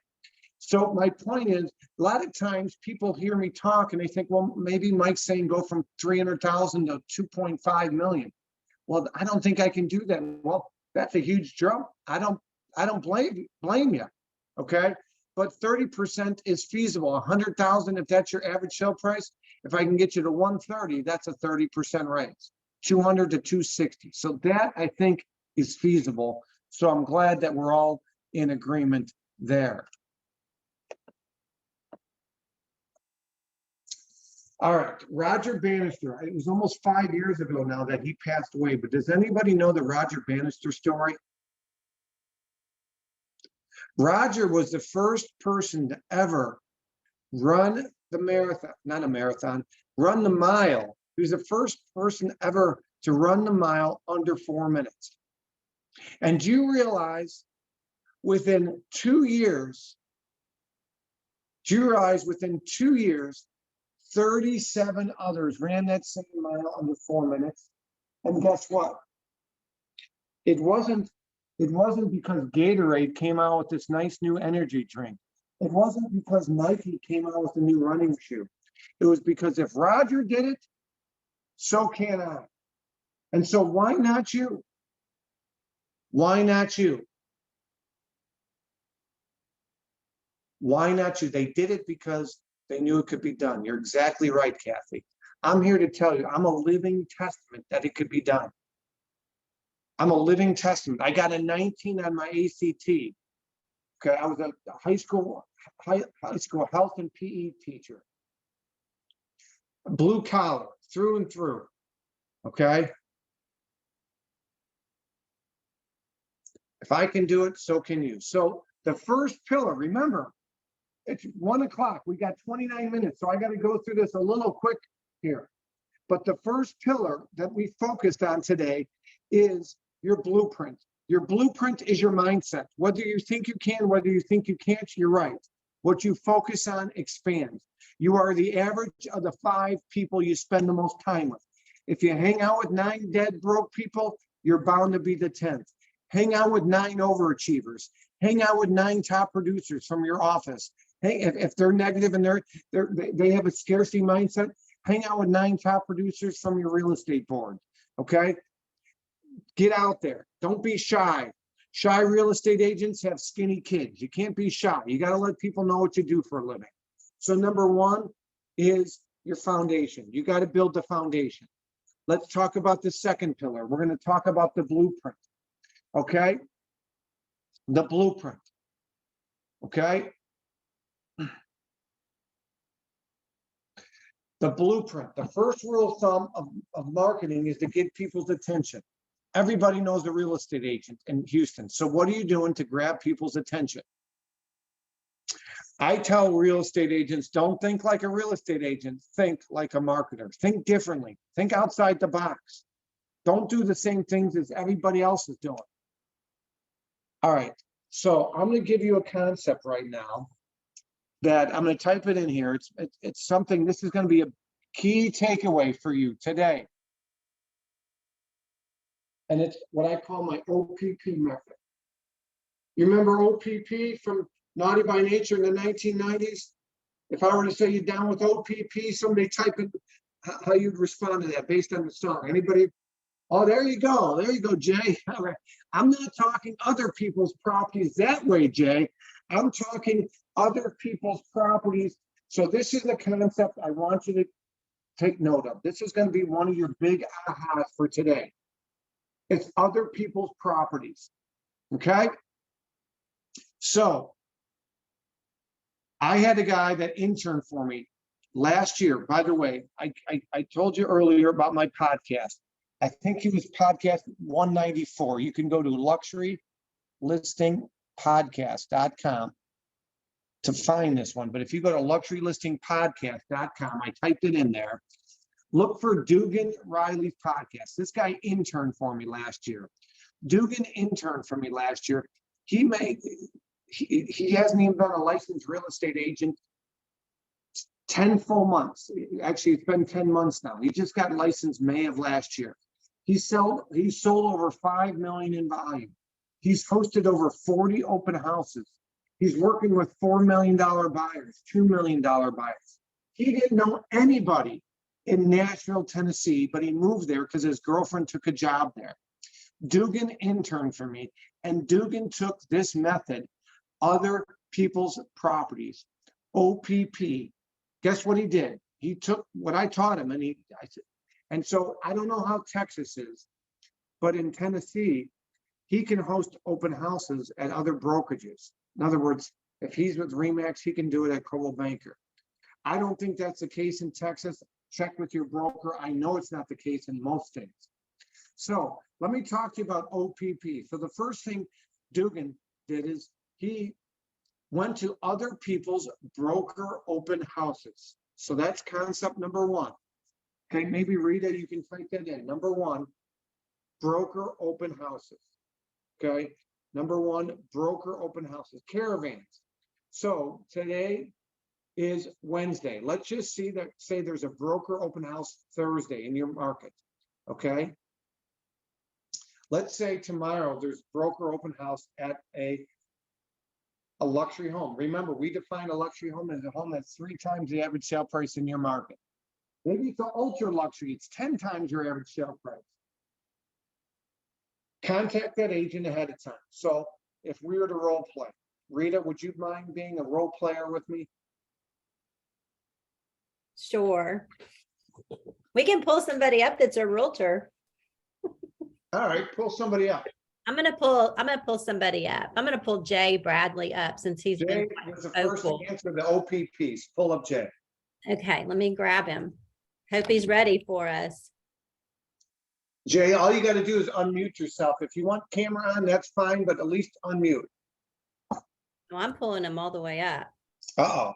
So my point is, a lot of times people hear me talk and they think, well, maybe Mike's saying go from 300,000 to 2.5 million. Well, I don't think I can do that. Well, that's a huge jump. I don't blame you, okay? But 30% is feasible. 100,000, if that's your average sale price, if I can get you to 130, that's a 30% raise. 200 to 260. So that, I think, is feasible. So I'm glad that we're all in agreement there. All right, Roger Bannister. It was almost 5 years ago now that he passed away, but does anybody know the Roger Bannister story? Roger was the first person to ever run the marathon, not a marathon, run the mile. He was the first person ever to run the mile under 4 minutes. And do you realize within 2 years, 37 others ran that same mile under 4 minutes. And guess what? It wasn't because Gatorade came out with this nice new energy drink. It wasn't because Nike came out with a new running shoe. It was because if Roger did it, so can I. And so why not you? Why not you? Why not you? They did it because they knew it could be done. You're exactly right, Kathy. I'm here to tell you, I'm a living testament that it could be done. I'm a living testament. I got a 19 on my ACT. Okay, I was a high school health and PE teacher. Blue collar, through and through. Okay. If I can do it, so can you. So the first pillar, remember, it's 1 o'clock. We got 29 minutes, so I got to go through this a little quick here. But the first pillar that we focused on today is your blueprint. Your blueprint is your mindset. Whether you think you can, whether you think you can't, you're right. What you focus on expands. You are the average of the 5 people you spend the most time with. If you hang out with 9 dead broke people, you're bound to be the 10th. Hang out with 9 overachievers. Hang out with 9 top producers from your office. Hey, if they're negative and they have a scarcity mindset, hang out with 9 top producers from your real estate board. Okay? Get out there. Don't be shy. Shy real estate agents have skinny kids. You can't be shy. You got to let people know what you do for a living. So number 1 is your foundation. You got to build the foundation. Let's talk about the second pillar. We're going to talk about the blueprint. Okay? The blueprint. Okay? The blueprint. The first rule of thumb of marketing is to get people's attention. Everybody knows a real estate agent in Houston. So what are you doing to grab people's attention? I tell real estate agents, don't think like a real estate agent, think like a marketer. Think differently. Think outside the box. Don't do the same things as everybody else is doing. All right, so I'm going to give you a concept right now that I'm going to type it in here. It's something, this is going to be a key takeaway for you today. And it's what I call my OPP method. You remember OPP from Naughty by Nature in the 1990s? If I were to say you down with OPP, somebody type in how you'd respond to that based on the song. Anybody? Oh, there you go. There you go, Jay. All right. I'm not talking other people's properties that way, Jay. I'm talking other people's properties. So this is the concept I want you to take note of. This is going to be one of your big ahas for today. It's other people's properties. Okay? So I had a guy that interned for me last year. By the way, I told you earlier about my podcast. I think he was podcast 194. You can go to luxurylistingpodcast.com to find this one. But if you go to luxurylistingpodcast.com, I typed it in there. Look for Dugan Riley's podcast. This guy interned for me last year. Dugan interned for me last year. He hasn't even been a licensed real estate agent 10 full months. Actually, it's been 10 months now. He just got licensed May of last year. He sold over 5 million in volume. He's hosted over 40 open houses. He's working with $4 million buyers, $2 million buyers. He didn't know anybody in Nashville, Tennessee, but he moved there because his girlfriend took a job there. Dugan interned for me, and Dugan took this method, other people's properties, OPP. Guess what he did? He took what I taught him, and so I don't know how Texas is, but in Tennessee, he can host open houses at other brokerages. In other words, if he's with RE/MAX, he can do it at Coldwell Banker. I don't think that's the case in Texas. Check with your broker. I know it's not the case in most states. So let me talk to you about OPP. So the first thing Dugan did is he went to other people's broker open houses. So that's concept number 1. Okay, maybe Rita, you can type that in. Number 1, broker open houses. Okay, number 1, broker open houses, caravans. So today is Wednesday. Let's just say there's a broker open house Thursday in your market. Okay. let's say tomorrow there's broker open house at a luxury home. Remember, we define a luxury home as a home that's 3 times the average sale price in your market. Maybe it's an ultra luxury, it's 10 times your average sale price. Contact that agent ahead of time. So if we were to role play, Rita, would you mind being a role player with me? Sure. We can pull somebody up that's a realtor. All right, pull somebody up. I'm gonna pull somebody up. I'm gonna pull Jay Bradley up since he's Jay been. was the Oh, first cool. to answer the OPPs. Pull up Jay. Okay, let me grab him. Hope he's ready for us. Jay, all you got to do is unmute yourself. If you want camera on, that's fine, but at least unmute. Oh, I'm pulling him all the way up. Uh-oh.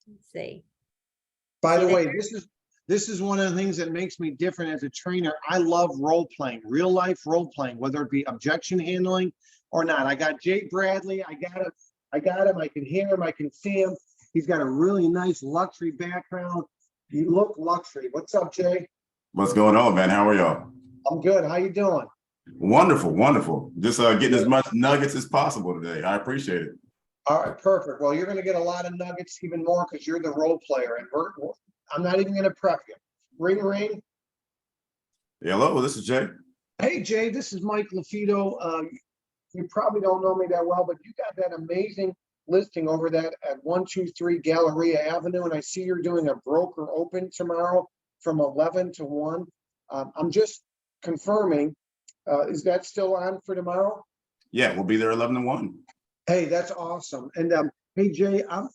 Let's see. By the See way, there? this is one of the things that makes me different as a trainer. I love role playing, real life role playing, whether it be objection handling or not. I got Jay Bradley. I got him. I can hear him. I can see him. He's got a really nice luxury background. You look luxury. What's up, Jay? What's going on, man? How are y'all? I'm good. How you doing? Wonderful, wonderful. Just getting as much nuggets as possible today. I appreciate it. All right, perfect. Well, you're going to get a lot of nuggets, even more, because you're the role player, and I'm not even going to prep you. Ring, ring. Hello, this is Jay. Hey, Jay, this is Mike LaFido. You probably don't know me that well, but you got that amazing listing over that at 123 Galleria Avenue, and I see you're doing a broker open tomorrow from 11 to 1. I'm just confirming, is that still on for tomorrow? Yeah, we'll be there 11 to 1. Hey, that's awesome. And hey, Jay, I'm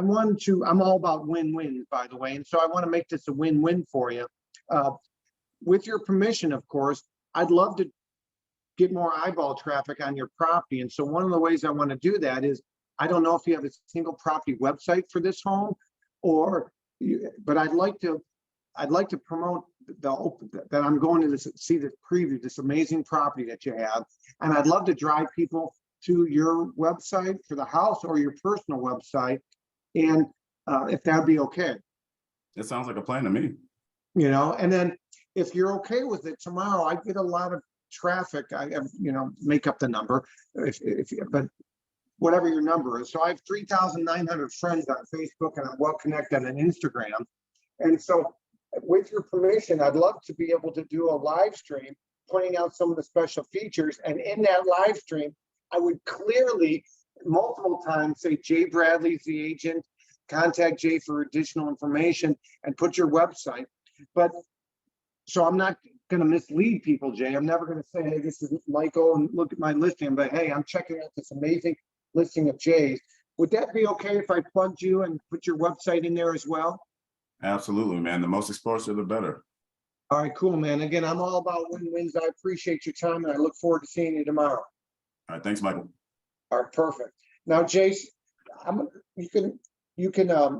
all about win-wins, by the way. And so I want to make this a win-win for you. With your permission, of course, I'd love to get more eyeball traffic on your property. And so one of the ways I want to do that is, I don't know if you have a single property website for this home, but I'd like to promote that I'm going to see the preview, this amazing property that you have. And I'd love to drive people to your website for the house or your personal website. And if that'd be okay. It sounds like a plan to me. You know, and then if you're okay with it tomorrow, I get a lot of traffic. I have, make up the number, but whatever your number is. So I have 3,900 friends on Facebook, and I'm well connected on Instagram. And so with your permission, I'd love to be able to do a live stream pointing out some of the special features. And in that live stream, I would clearly multiple times say, Jay Bradley's the agent, contact Jay for additional information, and put your website. But so I'm not going to mislead people, Jay. I'm never going to say, hey, this is Michael, and look at my listing. But hey, I'm checking out this amazing listing of Jay's. Would that be okay if I plugged you and put your website in there as well? Absolutely, man. The most exposure, the better. All right, cool, man. Again, I'm all about win-wins. I appreciate your time, and I look forward to seeing you tomorrow. All right, thanks, Michael. All right, perfect. Now, Jace, you can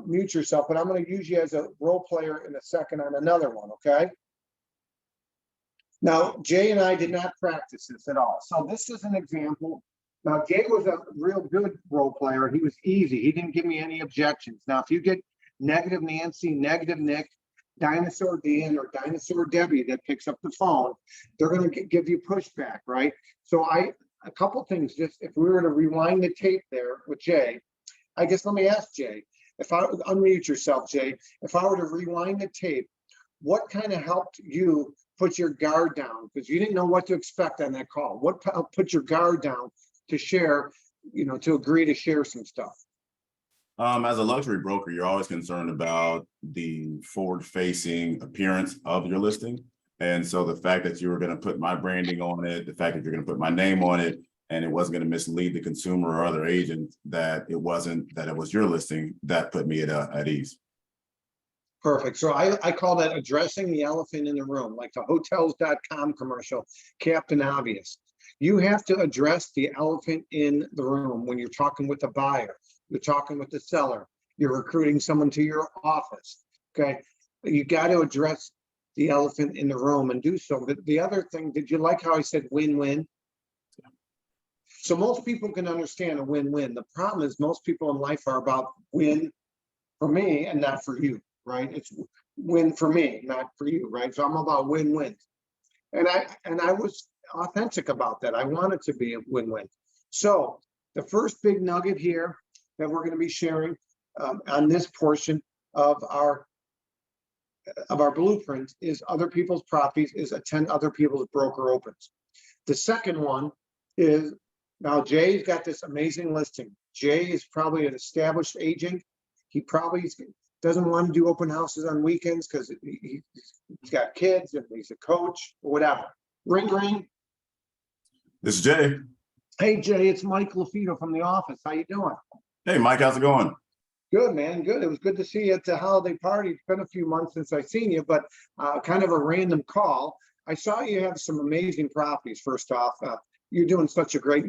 mute yourself, but I'm going to use you as a role player in a second on another one, okay? Now, Jay and I did not practice this at all. So this is an example. Now, Jay was a real good role player. He was easy. He didn't give me any objections. Now, if you get negative Nancy, negative Nick, Dinosaur Dan, or Dinosaur Debbie that picks up the phone, they're going to give you pushback, right? So a couple things, just if we were to rewind the tape there with Jay, I guess let me ask Jay, if I unmute yourself, Jay, if I were to rewind the tape, what kind of helped you put your guard down? Because you didn't know what to expect on that call. What helped put your guard down to share, to agree to share some stuff? As a luxury broker, you're always concerned about the forward-facing appearance of your listing. And so the fact that you were going to put my branding on it, the fact that you're going to put my name on it, and it wasn't going to mislead the consumer or other agent that it was your listing, that put me at ease. Perfect. So I call that addressing the elephant in the room, like the Hotels.com commercial, Captain Obvious. You have to address the elephant in the room when you're talking with the buyer, you're talking with the seller, you're recruiting someone to your office. Okay. You got to address the elephant in the room and do so. But the other thing, did you like how I said win-win? So most people can understand a win-win. The problem is most people in life are about win for me and not for you, right? It's win for me, not for you, right? So I'm about win-wins. And I was authentic about that. I want it to be a win-win. So the first big nugget here that we're going to be sharing on this portion of our blueprint is other people's properties, is attend other people's broker opens. The second one is, now Jay's got this amazing listing. Jay is probably an established agent. He probably doesn't want to do open houses on weekends because he's got kids and he's a coach or whatever. Ring, ring. This is Jay. Hey Jay, it's Mike LaFido from the office. How you doing? Hey, Mike, how's it going? Good, man. Good. It was good to see you at the holiday party. It's been a few months since I've seen you, but kind of a random call. I saw you have some amazing properties. First off, you're doing such a great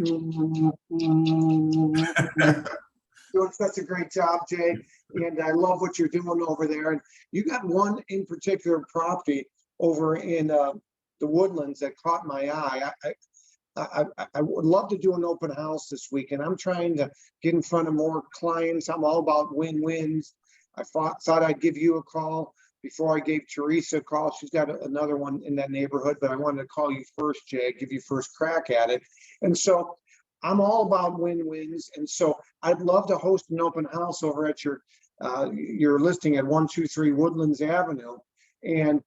doing such a great job, Jay. And I love what you're doing over there. And you got one in particular property over in the Woodlands that caught my eye. I would love to do an open house this week, and I'm trying to get in front of more clients. I'm all about win-wins. I thought I'd give you a call before I gave Teresa a call. She's got another one in that neighborhood, but I wanted to call you first, Jay, give you first crack at it. And so I'm all about win-wins. And so I'd love to host an open house over at your listing at 123 Woodlands Avenue. And,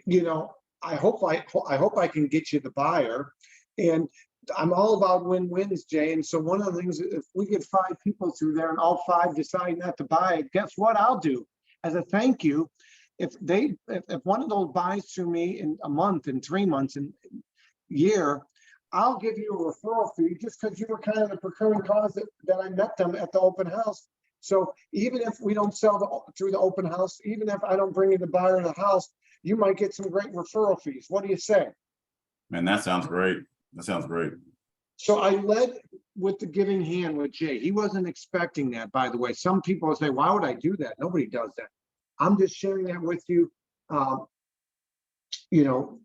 you know, I hope I can get you the buyer. And I'm all about win-wins, Jay. And so one of the things, if we get 5 people through there and all 5 decide not to buy it, guess what I'll do as a thank you? If one of those buys through me in a month, in 3 months, in a year, I'll give you a referral fee just because you were kind of the procuring cause that I met them at the open house. So even if we don't sell through the open house, even if I don't bring you the buyer in the house, you might get some great referral fees. What do you say? Man, that sounds great. That sounds great. So I led with the giving hand with Jay. He wasn't expecting that, by the way. Some people say, why would I do that? Nobody does that. I'm just sharing that with you, you know,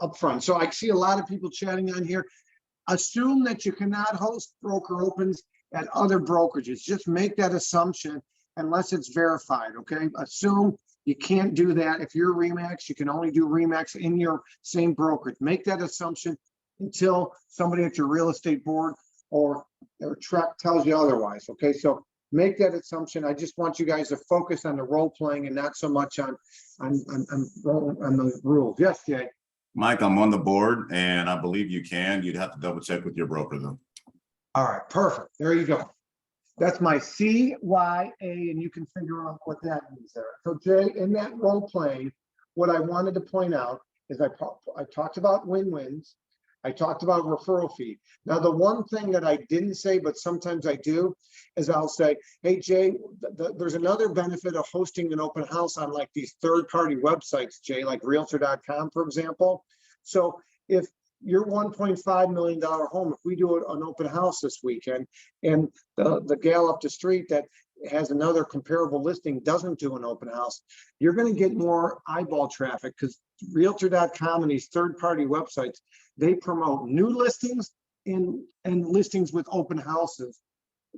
up front. So I see a lot of people chatting on here. Assume that you cannot host broker opens at other brokerages. Just make that assumption unless it's verified, okay? Assume you can't do that. If you're RE/MAX, you can only do RE/MAX in your same brokerage. Make that assumption until somebody at your real estate board or track tells you otherwise, okay? So make that assumption. I just want you guys to focus on the role playing and not so much on the rules. Yes, Jay. Mike, I'm on the board and I believe you can. You'd have to double check with your broker though. All right, perfect. There you go. That's my CYA, and you can figure out what that means there. So Jay, in that role playing, what I wanted to point out is I talked about win-wins. I talked about referral fee. Now, the one thing that I didn't say, but sometimes I do, is I'll say, hey, Jay, there's another benefit of hosting an open house on like these third-party websites, Jay, like Realtor.com, for example. So if your $1.5 million home, if we do an open house this weekend and the gal up the street that has another comparable listing doesn't do an open house, you're going to get more eyeball traffic because Realtor.com and these third-party websites, they promote new listings and listings with open houses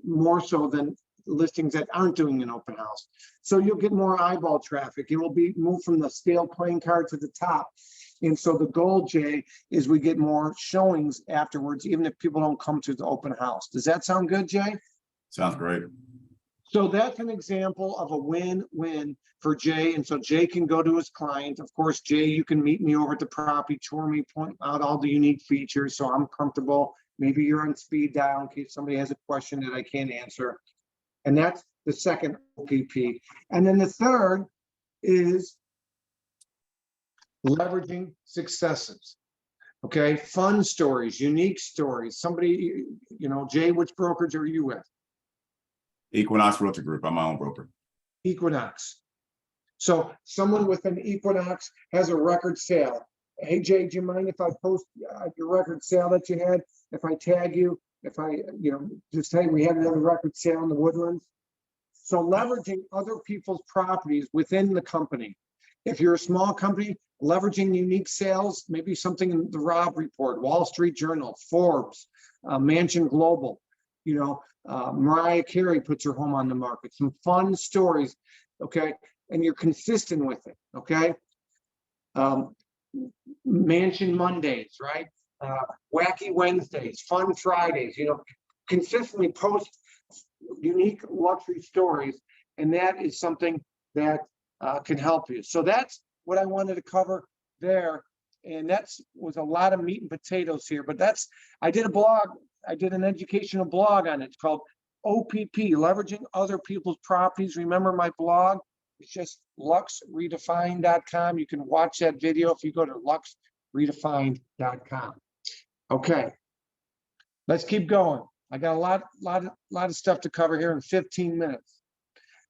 more so than listings that aren't doing an open house. So you'll get more eyeball traffic. It will be moved from the scale playing card to the top. And so the goal, Jay, is we get more showings afterwards, even if people don't come to the open house. Does that sound good, Jay? Sounds great. So that's an example of a win-win for Jay. And so Jay can go to his client. Of course, Jay, you can meet me over at the property, tour me, point out all the unique features so I'm comfortable. Maybe you're on speed dial in case somebody has a question that I can't answer. And that's the second OPP. And then the third is leveraging successes. Okay, fun stories, unique stories. Somebody, you know, Jay, which brokerage are you with? Equinox Realty Group. I'm my own broker. Equinox. So someone with an Equinox has a record sale. Hey, Jay, do you mind if I post your record sale that you had? If I tag you, if I, you know, just say we had another record sale in the Woodlands. So leveraging other people's properties within the company. If you're a small company, leveraging unique sales, maybe something in the Rob Report, Wall Street Journal, Forbes, Mansion Global, you know, Mariah Carey puts her home on the market, some fun stories, okay? And you're consistent with it, okay? Mansion Mondays, right? Wacky Wednesdays, Fun Fridays, consistently post unique luxury stories. And that is something that can help you. So that's what I wanted to cover there. And that's was a lot of meat and potatoes here, but I did a blog. I did an educational blog on it. It's called OPP, Leveraging Other People's Properties. Remember my blog? It's just luxredefined.com. You can watch that video if you go to luxredefined.com. Okay, let's keep going. I got a lot of stuff to cover here in 15 minutes.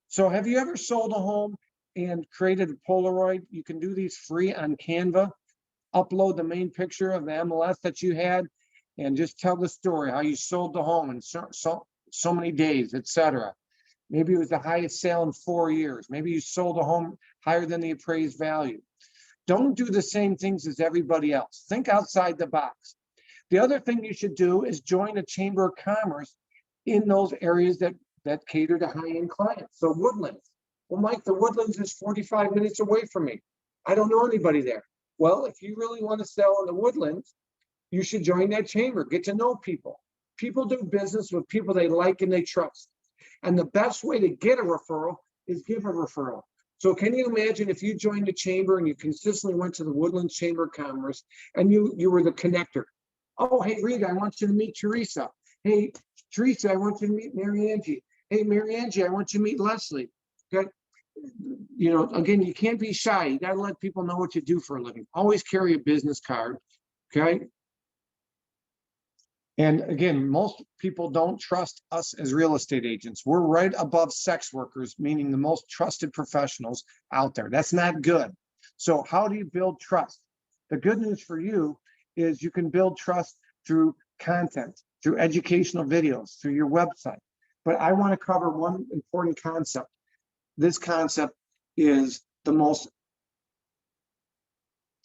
So have you ever sold a home and created a Polaroid? You can do these free on Canva. Upload the main picture of the MLS that you had and just tell the story, how you sold the home in so many days, etc. Maybe it was the highest sale in 4 years. Maybe you sold a home higher than the appraised value. Don't do the same things as everybody else. Think outside the box. The other thing you should do is join a chamber of commerce in those areas that cater to high-end clients. So Woodlands. Well, Mike, the Woodlands is 45 minutes away from me. I don't know anybody there. Well, if you really want to sell in the Woodlands, you should join that chamber. Get to know people. People do business with people they like and they trust. And the best way to get a referral is give a referral. So can you imagine if you joined a chamber and you consistently went to the Woodlands Chamber of Commerce and you were the connector? Oh, hey, Rita, I want you to meet Teresa. Hey, Teresa, I want you to meet Mary Angie. Hey, Mary Angie, I want you to meet Leslie. Okay. Again, you can't be shy. You got to let people know what you do for a living. Always carry a business card. Okay. And again, most people don't trust us as real estate agents. We're right above sex workers, meaning the most trusted professionals out there. That's not good. So how do you build trust? The good news for you is you can build trust through content, through educational videos, through your website. But I want to cover one important concept. This concept is the most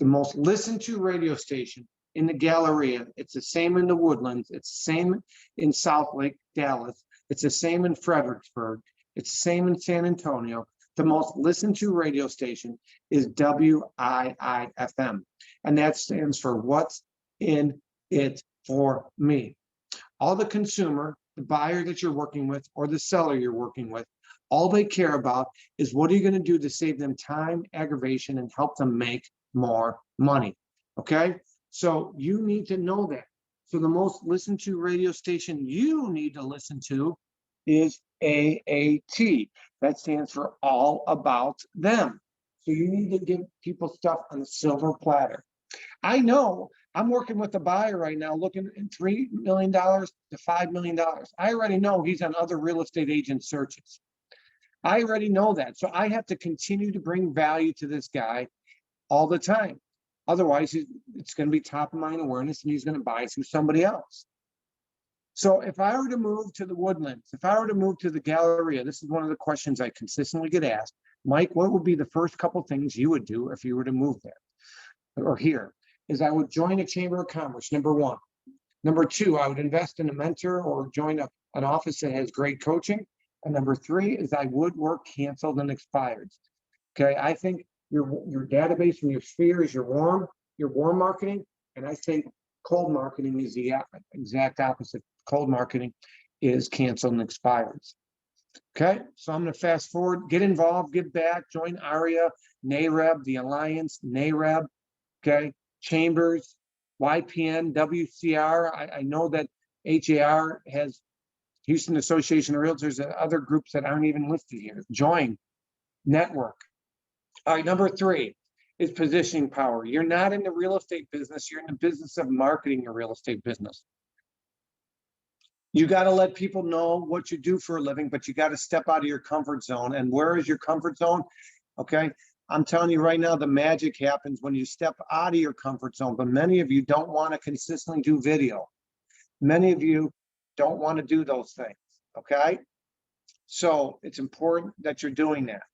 listened to radio station in the Galleria. It's the same in the Woodlands. It's the same in South Lake, Dallas. It's the same in Fredericksburg. It's the same in San Antonio. The most listened to radio station is WIIFM. And that stands for What's in It for Me. All the consumer, the buyer that you're working with, or the seller you're working with, all they care about is what are you going to do to save them time, aggravation, and help them make more money. Okay? So you need to know that. So the most listened to radio station you need to listen to is AAT. That stands for All About Them. So you need to give people stuff on a silver platter. I know I'm working with a buyer right now looking at $3 million to $5 million. I already know he's on other real estate agent searches. I already know that. So I have to continue to bring value to this guy all the time. Otherwise, it's going to be top of mind awareness and he's going to buy through somebody else. So if I were to move to the Woodlands, if I were to move to the Galleria, this is one of the questions I consistently get asked. Mike, what would be the first couple things you would do if you were to move there or here? Is I would join a chamber of commerce, number one. Number two, I would invest in a mentor or join an office that has great coaching. And number three is I would work canceled and expired. Okay, I think your database and your sphere is your warm marketing. And I think cold marketing is the exact opposite. Cold marketing is canceled and expired. Okay, so I'm going to fast forward, get involved, give back, join ARIA, NAREB, the Alliance, NAREB, okay, Chambers, YPN, WCR. I know that HAR has Houston Association of Realtors and other groups that aren't even listed here. Join, network. All right, number three is positioning power. You're not in the real estate business. You're in the business of marketing your real estate business. You got to let people know what you do for a living, but you got to step out of your comfort zone. And where is your comfort zone? Okay, I'm telling you right now, the magic happens when you step out of your comfort zone. But many of you don't want to consistently do video. Many of you don't want to do those things. Okay, so it's important that you're doing that.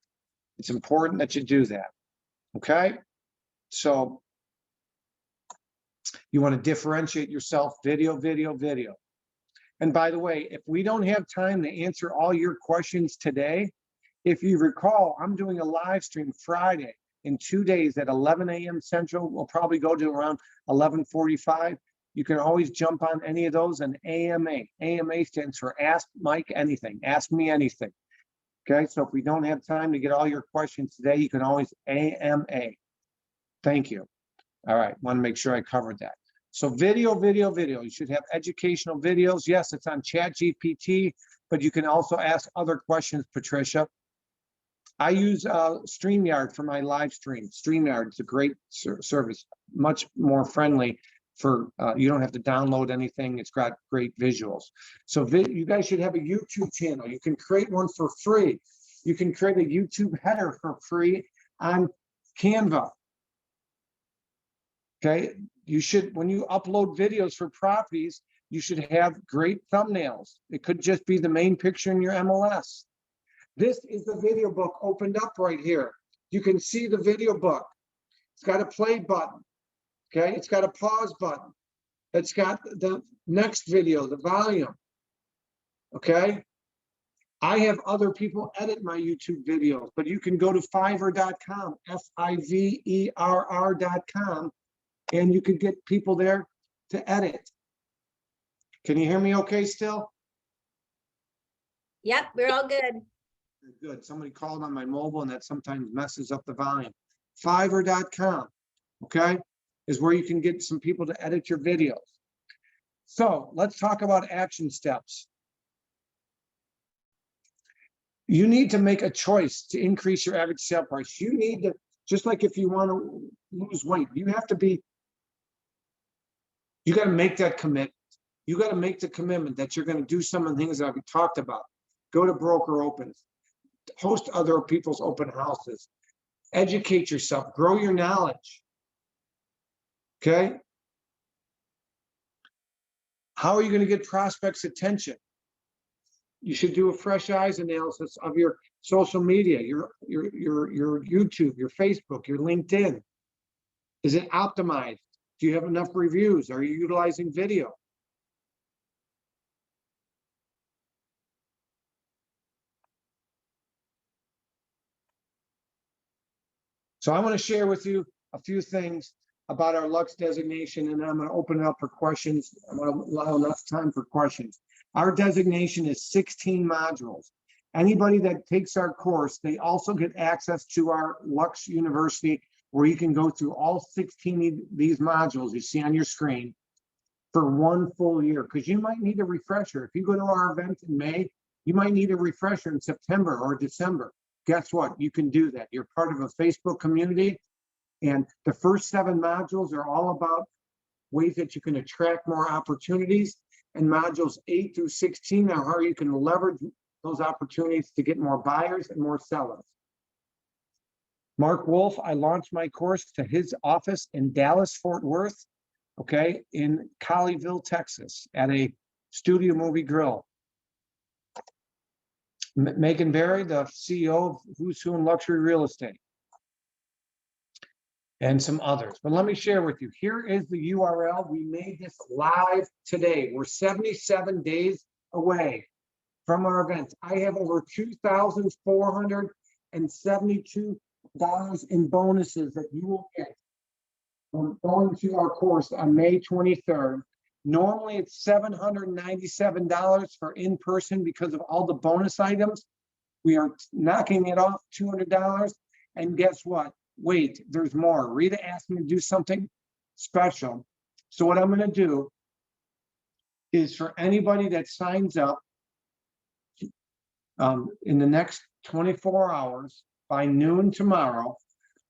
It's important that you do that. Okay, so you want to differentiate yourself, video. And by the way, if we don't have time to answer all your questions today, if you recall, I'm doing a live stream Friday in 2 days at 11 a.m. Central. We'll probably go to around 11:45. You can always jump on any of those, and AMA. AMA stands for Ask Mike Anything. Ask me anything. Okay, so if we don't have time to get all your questions today, you can always AMA. Thank you. All right, want to make sure I covered that. So video. You should have educational videos. Yes, it's on ChatGPT, but you can also ask other questions, Patricia. I use StreamYard for my live stream. StreamYard is a great service, much more friendly for, you don't have to download anything. It's got great visuals. So you guys should have a YouTube channel. You can create one for free. You can create a YouTube header for free on Canva. Okay, you should, when you upload videos for properties, you should have great thumbnails. It could just be the main picture in your MLS. This is the video book opened up right here. You can see the video book. It's got a play button. Okay, it's got a pause button. It's got the next video, the volume. Okay, I have other people edit my YouTube videos, but you can go to Fiverr.com, Fiverr.com, and you can get people there to edit. Can you hear me okay still? Yep, we're all good. Good. Somebody called on my mobile and that sometimes messes up the volume. Fiverr.com, okay, is where you can get some people to edit your videos. So let's talk about action steps. You need to make a choice to increase your average sale price. You need to, just like if you want to lose weight, you got to make that commitment. You got to make the commitment that you're going to do some of the things that we talked about. Go to broker opens, host other people's open houses, educate yourself, grow your knowledge. Okay. How are you going to get prospects' attention? You should do a fresh eyes analysis of your social media, your YouTube, your Facebook, your LinkedIn. Is it optimized? Do you have enough reviews? Are you utilizing video? So I want to share with you a few things about our Lux designation, and I'm going to open it up for questions. I'm going to allow enough time for questions. Our designation is 16 modules. Anybody that takes our course, they also get access to our Lux University, where you can go through all 16 of these modules you see on your screen for 1 full year, because you might need a refresher. If you go to our event in May, you might need a refresher in September or December. Guess what? You can do that. You're part of a Facebook community, and the first 7 modules are all about ways that you can attract more opportunities, and modules 8 through 16 are how you can leverage those opportunities to get more buyers and more sellers. Mark Wolf, I launched my course to his office in Dallas, Fort Worth, okay, in Colleyville, Texas, at a Studio Movie Grill. Megan Berry, the CEO of Who's Who in Luxury Real Estate, and some others. But let me share with you. Here is the URL. We made this live today. We're 77 days away from our event. I have over $2,472 in bonuses that you will get from going to our course on May 23rd. Normally it's $797 for in-person because of all the bonus items. We are knocking it off $200. And guess what? Wait, there's more. Rita asked me to do something special. So what I'm going to do is, for anybody that signs up in the next 24 hours by noon tomorrow,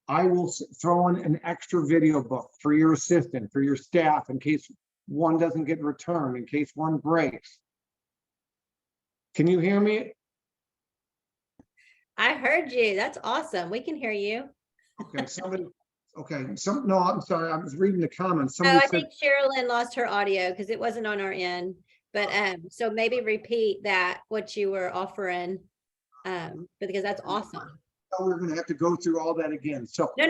I will throw in an extra video book for your assistant, for your staff, in case one doesn't get returned, in case one breaks. Can you hear me? I heard you. That's awesome. We can hear you. Okay, somebody, okay, no, I'm sorry, I was reading the comments. Oh, Somebody I said, think Sherilyn lost her audio because it wasn't on our end. But so maybe repeat that, what you were offering, because that's awesome. oh, we're gonna have to go through all that again. So No.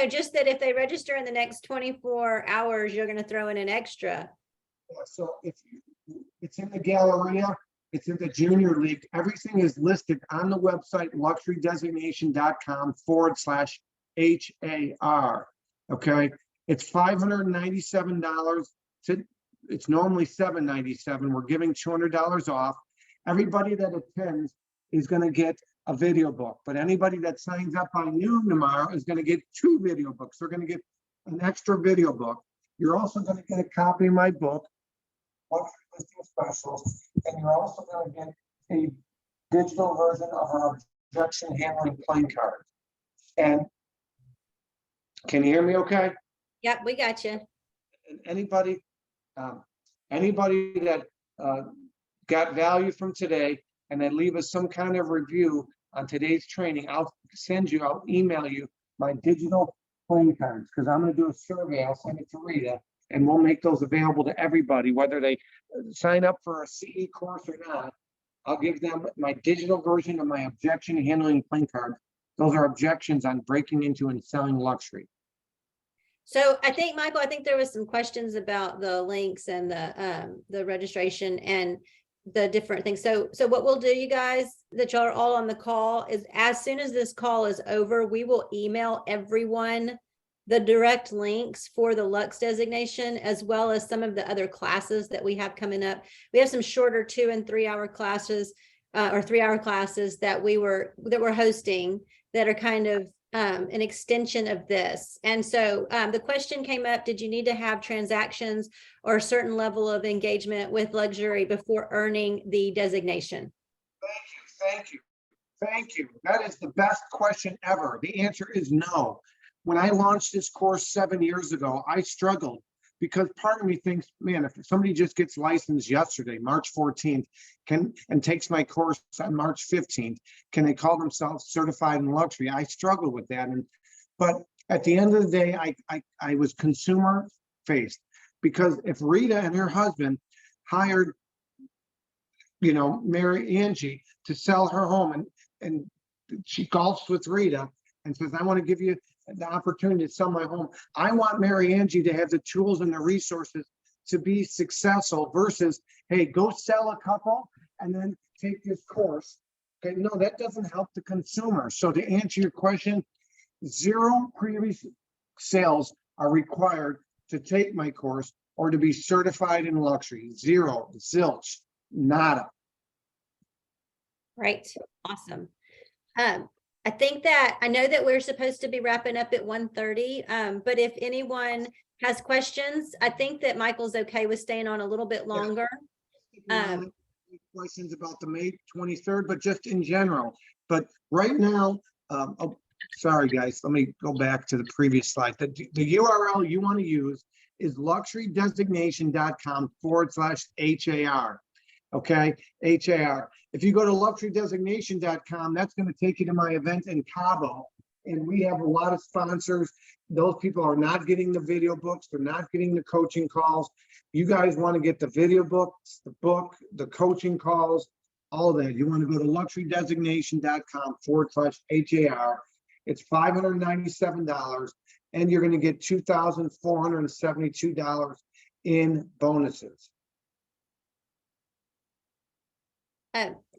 Just that if they register in the next 24 hours, you're going to throw in an extra. so it's in the Galleria, it's in the Junior League. Everything is listed on the website, luxurydesignation.com/events. HAR. Okay, it's $597 to, it's normally $797. We're giving $200 off. Everybody that attends is going to get a video book, but anybody that signs up by noon tomorrow is going to get 2 video books. They're going to get an extra video book. You're also going to get a copy of my book, Luxury Listing Specials, and you're also going to get a digital version of our objection handling playing card. And can you hear me okay? Yep, we got you. And anybody that got value from today and then leave us some kind of review on today's training, I'll email you my digital playing cards, because I'm going to do a survey. I'll send it to Rita, and we'll make those available to everybody, whether they sign up for a CE course or not. I'll give them my digital version of my objection handling playing card. Those are objections on breaking into and selling luxury. So I think, Michael, I think there was some questions about the links and the registration and the different things. So what we'll do, you guys, that y'all are all on the call, is as soon as this call is over, we will email everyone the direct links for the Lux designation, as well as some of the other classes that we have coming up. We have some shorter 2 and 3 hour classes, or 3 hour classes that we're hosting that are kind of an extension of this. And so the question came up, did you need to have transactions or a certain level of engagement with luxury before earning the designation? Thank you. That is the best question ever. The answer is no. When I launched this course 7 years ago, I struggled because part of me thinks, man, if somebody just gets licensed yesterday, March 14th, and takes my course on March 15th, can they call themselves certified in luxury? I struggle with that. But at the end of the day, I was consumer faced, because if Rita and her husband hired, Mary Angie to sell her home, and she golfs with Rita and says, I want to give you the opportunity to sell my home. I want Mary Angie to have the tools and the resources to be successful versus, hey, go sell a couple and then take this course. Okay, no, that doesn't help the consumer. So to answer your question, 0 previous sales are required to take my course or to be certified in luxury. 0, zilch, nada. Right. Awesome. I think that I know that we're supposed to be wrapping up at 1:30, but if anyone has questions, I think that Michael's okay with staying on a little bit longer. Questions about the May 23rd, but just in general. But right now, oh, sorry guys, let me go back to the previous slide. The URL you want to use is luxurydesignation.com/HAR. Okay, HAR. If you go to luxurydesignation.com, that's going to take you to my event in Cabo. And we have a lot of sponsors. Those people are not getting the video books. They're not getting the coaching calls. You guys want to get the video books, the book, the coaching calls, all of that. You want to go to luxurydesignation.com/HAR. It's $597, and you're going to get $2,472 in bonuses.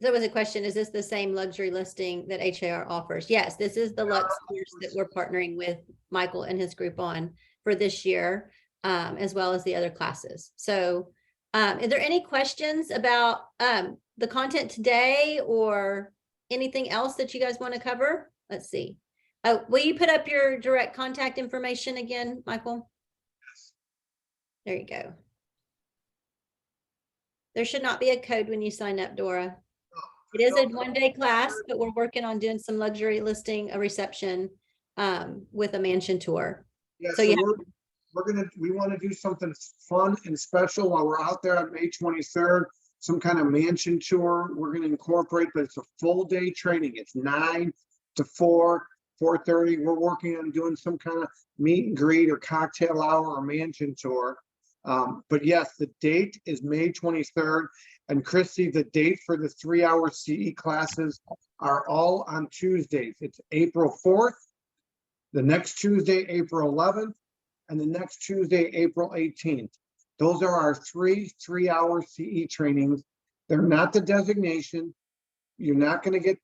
There was a question, is this the same luxury listing that HAR offers? Yes, this is the Lux course that we're partnering with Michael and his group on for this year, as well as the other classes. So are there any questions about the content today or anything else that you guys want to cover? Let's see. Will you put up your direct contact information again, Michael? There you go. There should not be a code when you sign up, Dora. It is a one-day class, but we're working on doing some luxury listing, a reception with a mansion tour. Yeah, So yeah. we want to do something fun and special while we're out there on May 23rd, some kind of mansion tour. We're going to incorporate, but it's a full day training. It's 9 to 4, 4:30. We're working on doing some kind of meet and greet or cocktail hour or mansion tour. But yes, the date is May 23rd. And Christy, the date for the 3-hour CE classes are all on Tuesdays. It's April 4th, the next Tuesday, April 11th, and the next Tuesday, April 18th. Those are our 3-hour CE trainings. They're not the designation. You're not going to get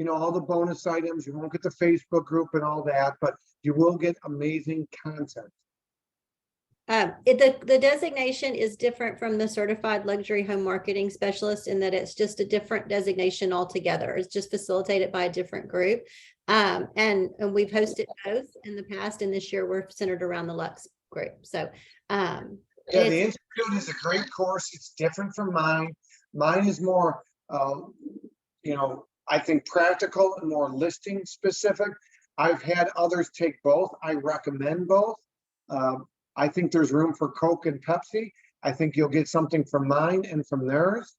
all the bonus items. You won't get the Facebook group and all that, but you will get amazing content. The designation is different from the certified luxury home marketing specialist in that it's just a different designation altogether. It's just facilitated by a different group. And we've hosted both in the past, and this year we're centered around the Lux group. So, Yeah, the it's- Institute is a great course. It's different from mine. Mine is more, I think practical and more listing specific. I've had others take both. I recommend both. I think there's room for Coke and Pepsi. I think you'll get something from mine and from theirs.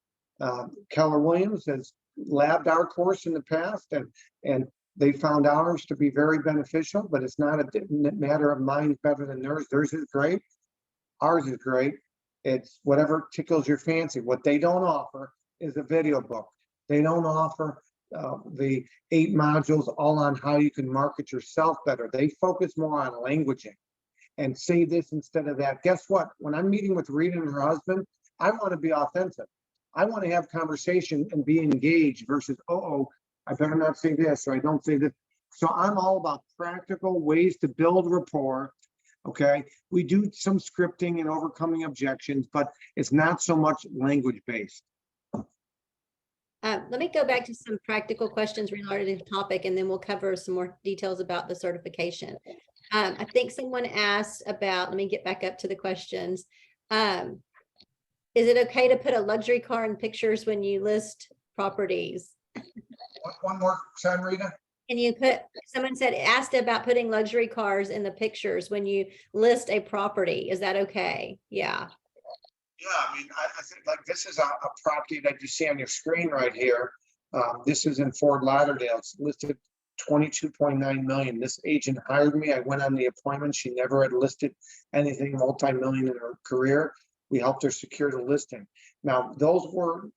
Keller Williams has labbed our course in the past, and they found ours to be very beneficial, but it's not a matter of mine's better than theirs. Theirs is great. Ours is great. It's whatever tickles your fancy. What they don't offer is a video book. They don't offer the 8 modules all on how you can market yourself better. They focus more on languaging and say this instead of that. Guess what? When I'm meeting with Rita and her husband, I want to be authentic. I want to have conversation and be engaged versus, I better not say this, or I don't say this. So I'm all about practical ways to build rapport. Okay, we do some scripting and overcoming objections, but it's not so much language based. let me go back to some practical questions related to the topic, and then we'll cover some more details about the certification. I think someone asked about, let me get back up to the questions. Is it okay to put a luxury car in pictures when you list properties? One more time, Rita. Can you put, someone asked about putting luxury cars in the pictures when you list a property. Is that okay? Yeah. Yeah, I mean, I think like this is a property that you see on your screen right here. This is in Fort Lauderdale. It's listed 22.9 million. This agent hired me. I went on the appointment. She never had listed anything multi-million in her career. We helped her secure the listing. Now, those were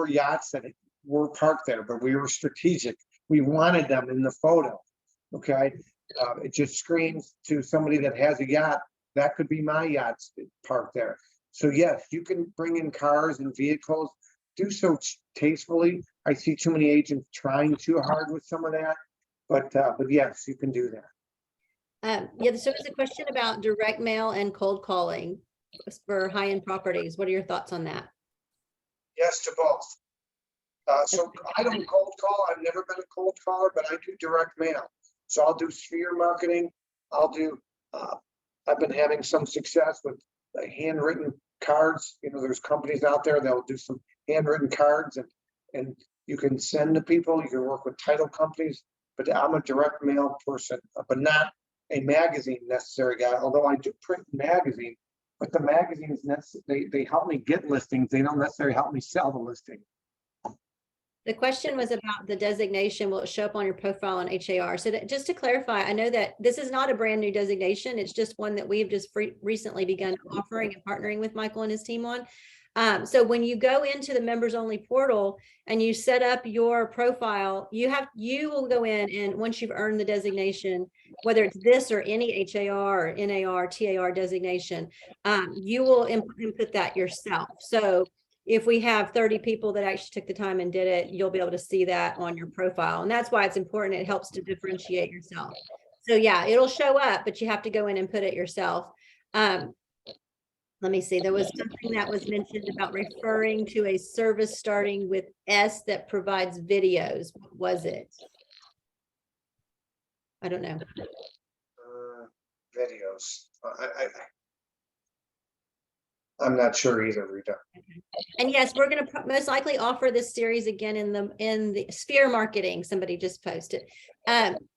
yachts that were parked there, but we were strategic. We wanted them in the photo. Okay, it just screams to somebody that has a yacht. That could be my yacht parked there. So yes, you can bring in cars and vehicles. Do so tastefully. I see too many agents trying too hard with some of that, but yes, you can do that. Yeah, so there's a question about direct mail and cold calling for high-end properties. What are your thoughts on that? Yes to both. So I don't cold call. I've never been a cold caller, but I do direct mail. So I'll do sphere marketing. I've been having some success with handwritten cards. There's companies out there that will do some handwritten cards, and you can send to people. You can work with title companies, but I'm a direct mail person, but not a magazine necessary guy. Although I do print magazine, but the magazines they help me get listings. They don't necessarily help me sell the listing. The question was about the designation. Will it show up on your profile on HAR? So just to clarify, I know that this is not a brand new designation. It's just one that we have just recently begun offering and partnering with Michael and his team on. So when you go into the members only portal and you set up your profile, you will go in, and once you've earned the designation, whether it's this or any HAR or NAR, TAR designation, you will input that yourself. So if we have 30 people that actually took the time and did it, you'll be able to see that on your profile. And that's why it's important. It helps to differentiate yourself. So yeah, it'll show up, but you have to go in and put it yourself. Let me see. There was something that was mentioned about referring to a service starting with S that provides videos. What was it? I don't know. Videos. I'm not sure either, Rita. And yes, we're going to most likely offer this series again in the sphere marketing. Somebody just posted.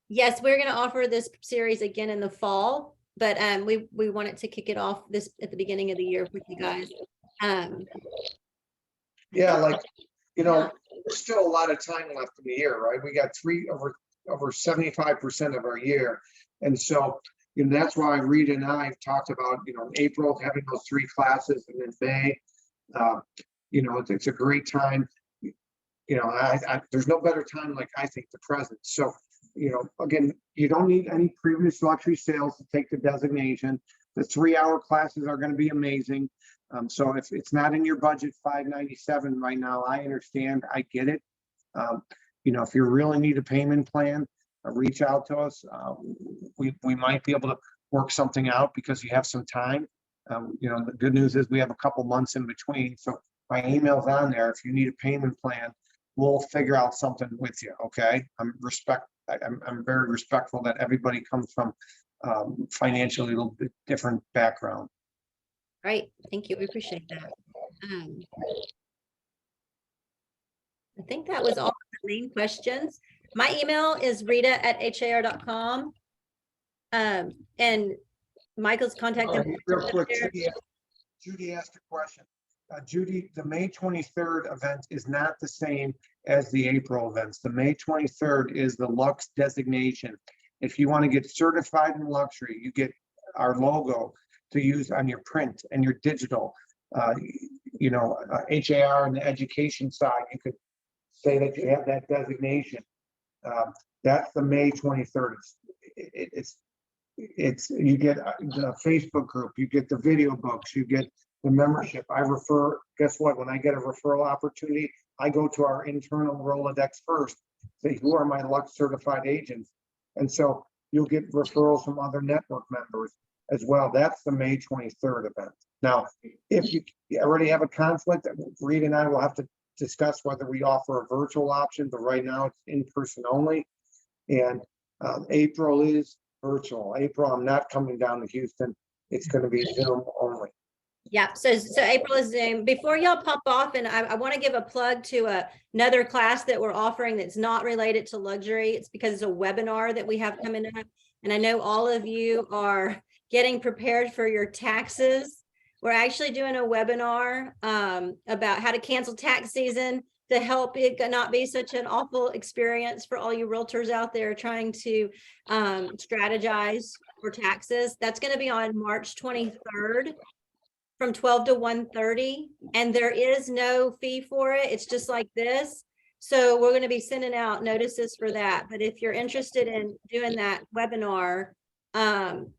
Yes, we're going to offer this series again in the fall, but we wanted to kick it off at the beginning of the year with you guys. Yeah, there's still a lot of time left in the year, right? We got over 75% of our year, and so that's why Rita and I have talked about April having those 3 classes, and then May. It's a great time. There's no better time I think the present. So again, you don't need any previous luxury sales to take the designation. The 3-hour classes are going to be amazing. So if it's not in your budget, $597 right now, I understand, I get it. if you really need a payment plan, reach out to us. We might be able to work something out because you have some time. The good news is we have a couple months in between, so my email's on there. If you need a payment plan, we'll figure out something with you, okay? I'm very respectful that everybody comes from financially a little bit different background. Great, thank you. We appreciate that. I think that was all the main questions. My email is rita@har.com. And Michael's contact. All right, real information quick, there. Judy asked a question. Judy, the May 23rd event is not the same as the April events. The May 23rd is the Lux designation. If you want to get certified in luxury, you get our logo to use on your print and your digital. HAR and the education side, you could say that you have that designation. That's the May 23rd. You get the Facebook group, you get the video books, you get the membership. Guess what? When I get a referral opportunity, I go to our internal Rolodex first, say, who are my Lux certified agents? And so you'll get referrals from other network members as well. That's the May 23rd event. Now, if you already have a conflict, Reed and I will have to discuss whether we offer a virtual option, but right now it's in person only. And April is virtual. April, I'm not coming down to Houston. It's going to be Zoom only. Yeah, so April is Zoom. Before y'all pop off, and I want to give a plug to another class that we're offering that's not related to luxury. It's because it's a webinar that we have coming up. And I know all of you are getting prepared for your taxes. We're actually doing a webinar about how to cancel tax season to help it not be such an awful experience for all you realtors out there trying to strategize for taxes. That's going to be on March 23rd. From 12 to 1:30, and there is no fee for it. It's just like this. So we're going to be sending out notices for that. But if you're interested in doing that webinar,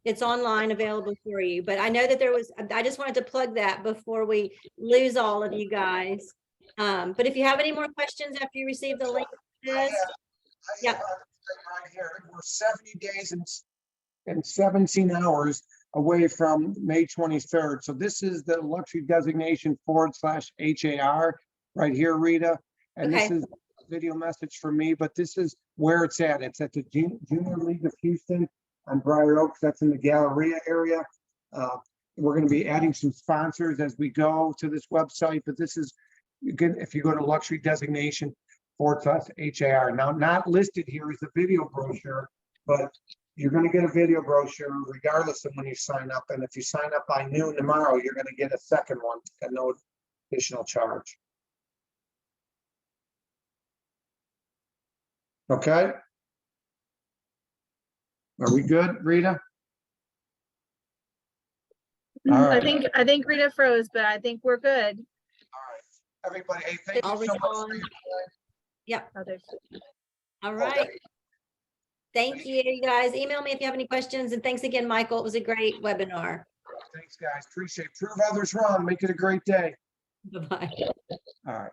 it's online available for you. But I know that I just wanted to plug that before we lose all of you guys. But if you have any more questions after you receive the link to this, Yeah. Right here, we're 70 days and 17 hours away from May 23rd. So this is the luxury designation /HAR right here, Rita. And Okay. This is a video message for me, but this is where it's at. It's at the Junior League of Houston on Briar Oaks. That's in the Galleria area. We're going to be adding some sponsors as we go to this website, but this is, again, if you go to luxury designation /HAR. Now, not listed here is the video brochure, but you're going to get a video brochure regardless of when you sign up. And if you sign up by noon tomorrow, you're going to get a second one at no additional charge. Okay. Are we good, Rita? All I right. think Rita froze, but I think we're good. All right. Everybody, hey, thank I'll you so much for respond. your time. Yep. Others. All right. Thank you, you guys. Email me if you have any questions. And thanks again, Michael. It was a great webinar. Thanks, guys. Appreciate it. Prove others wrong. Make it a great day. Bye-bye. All right.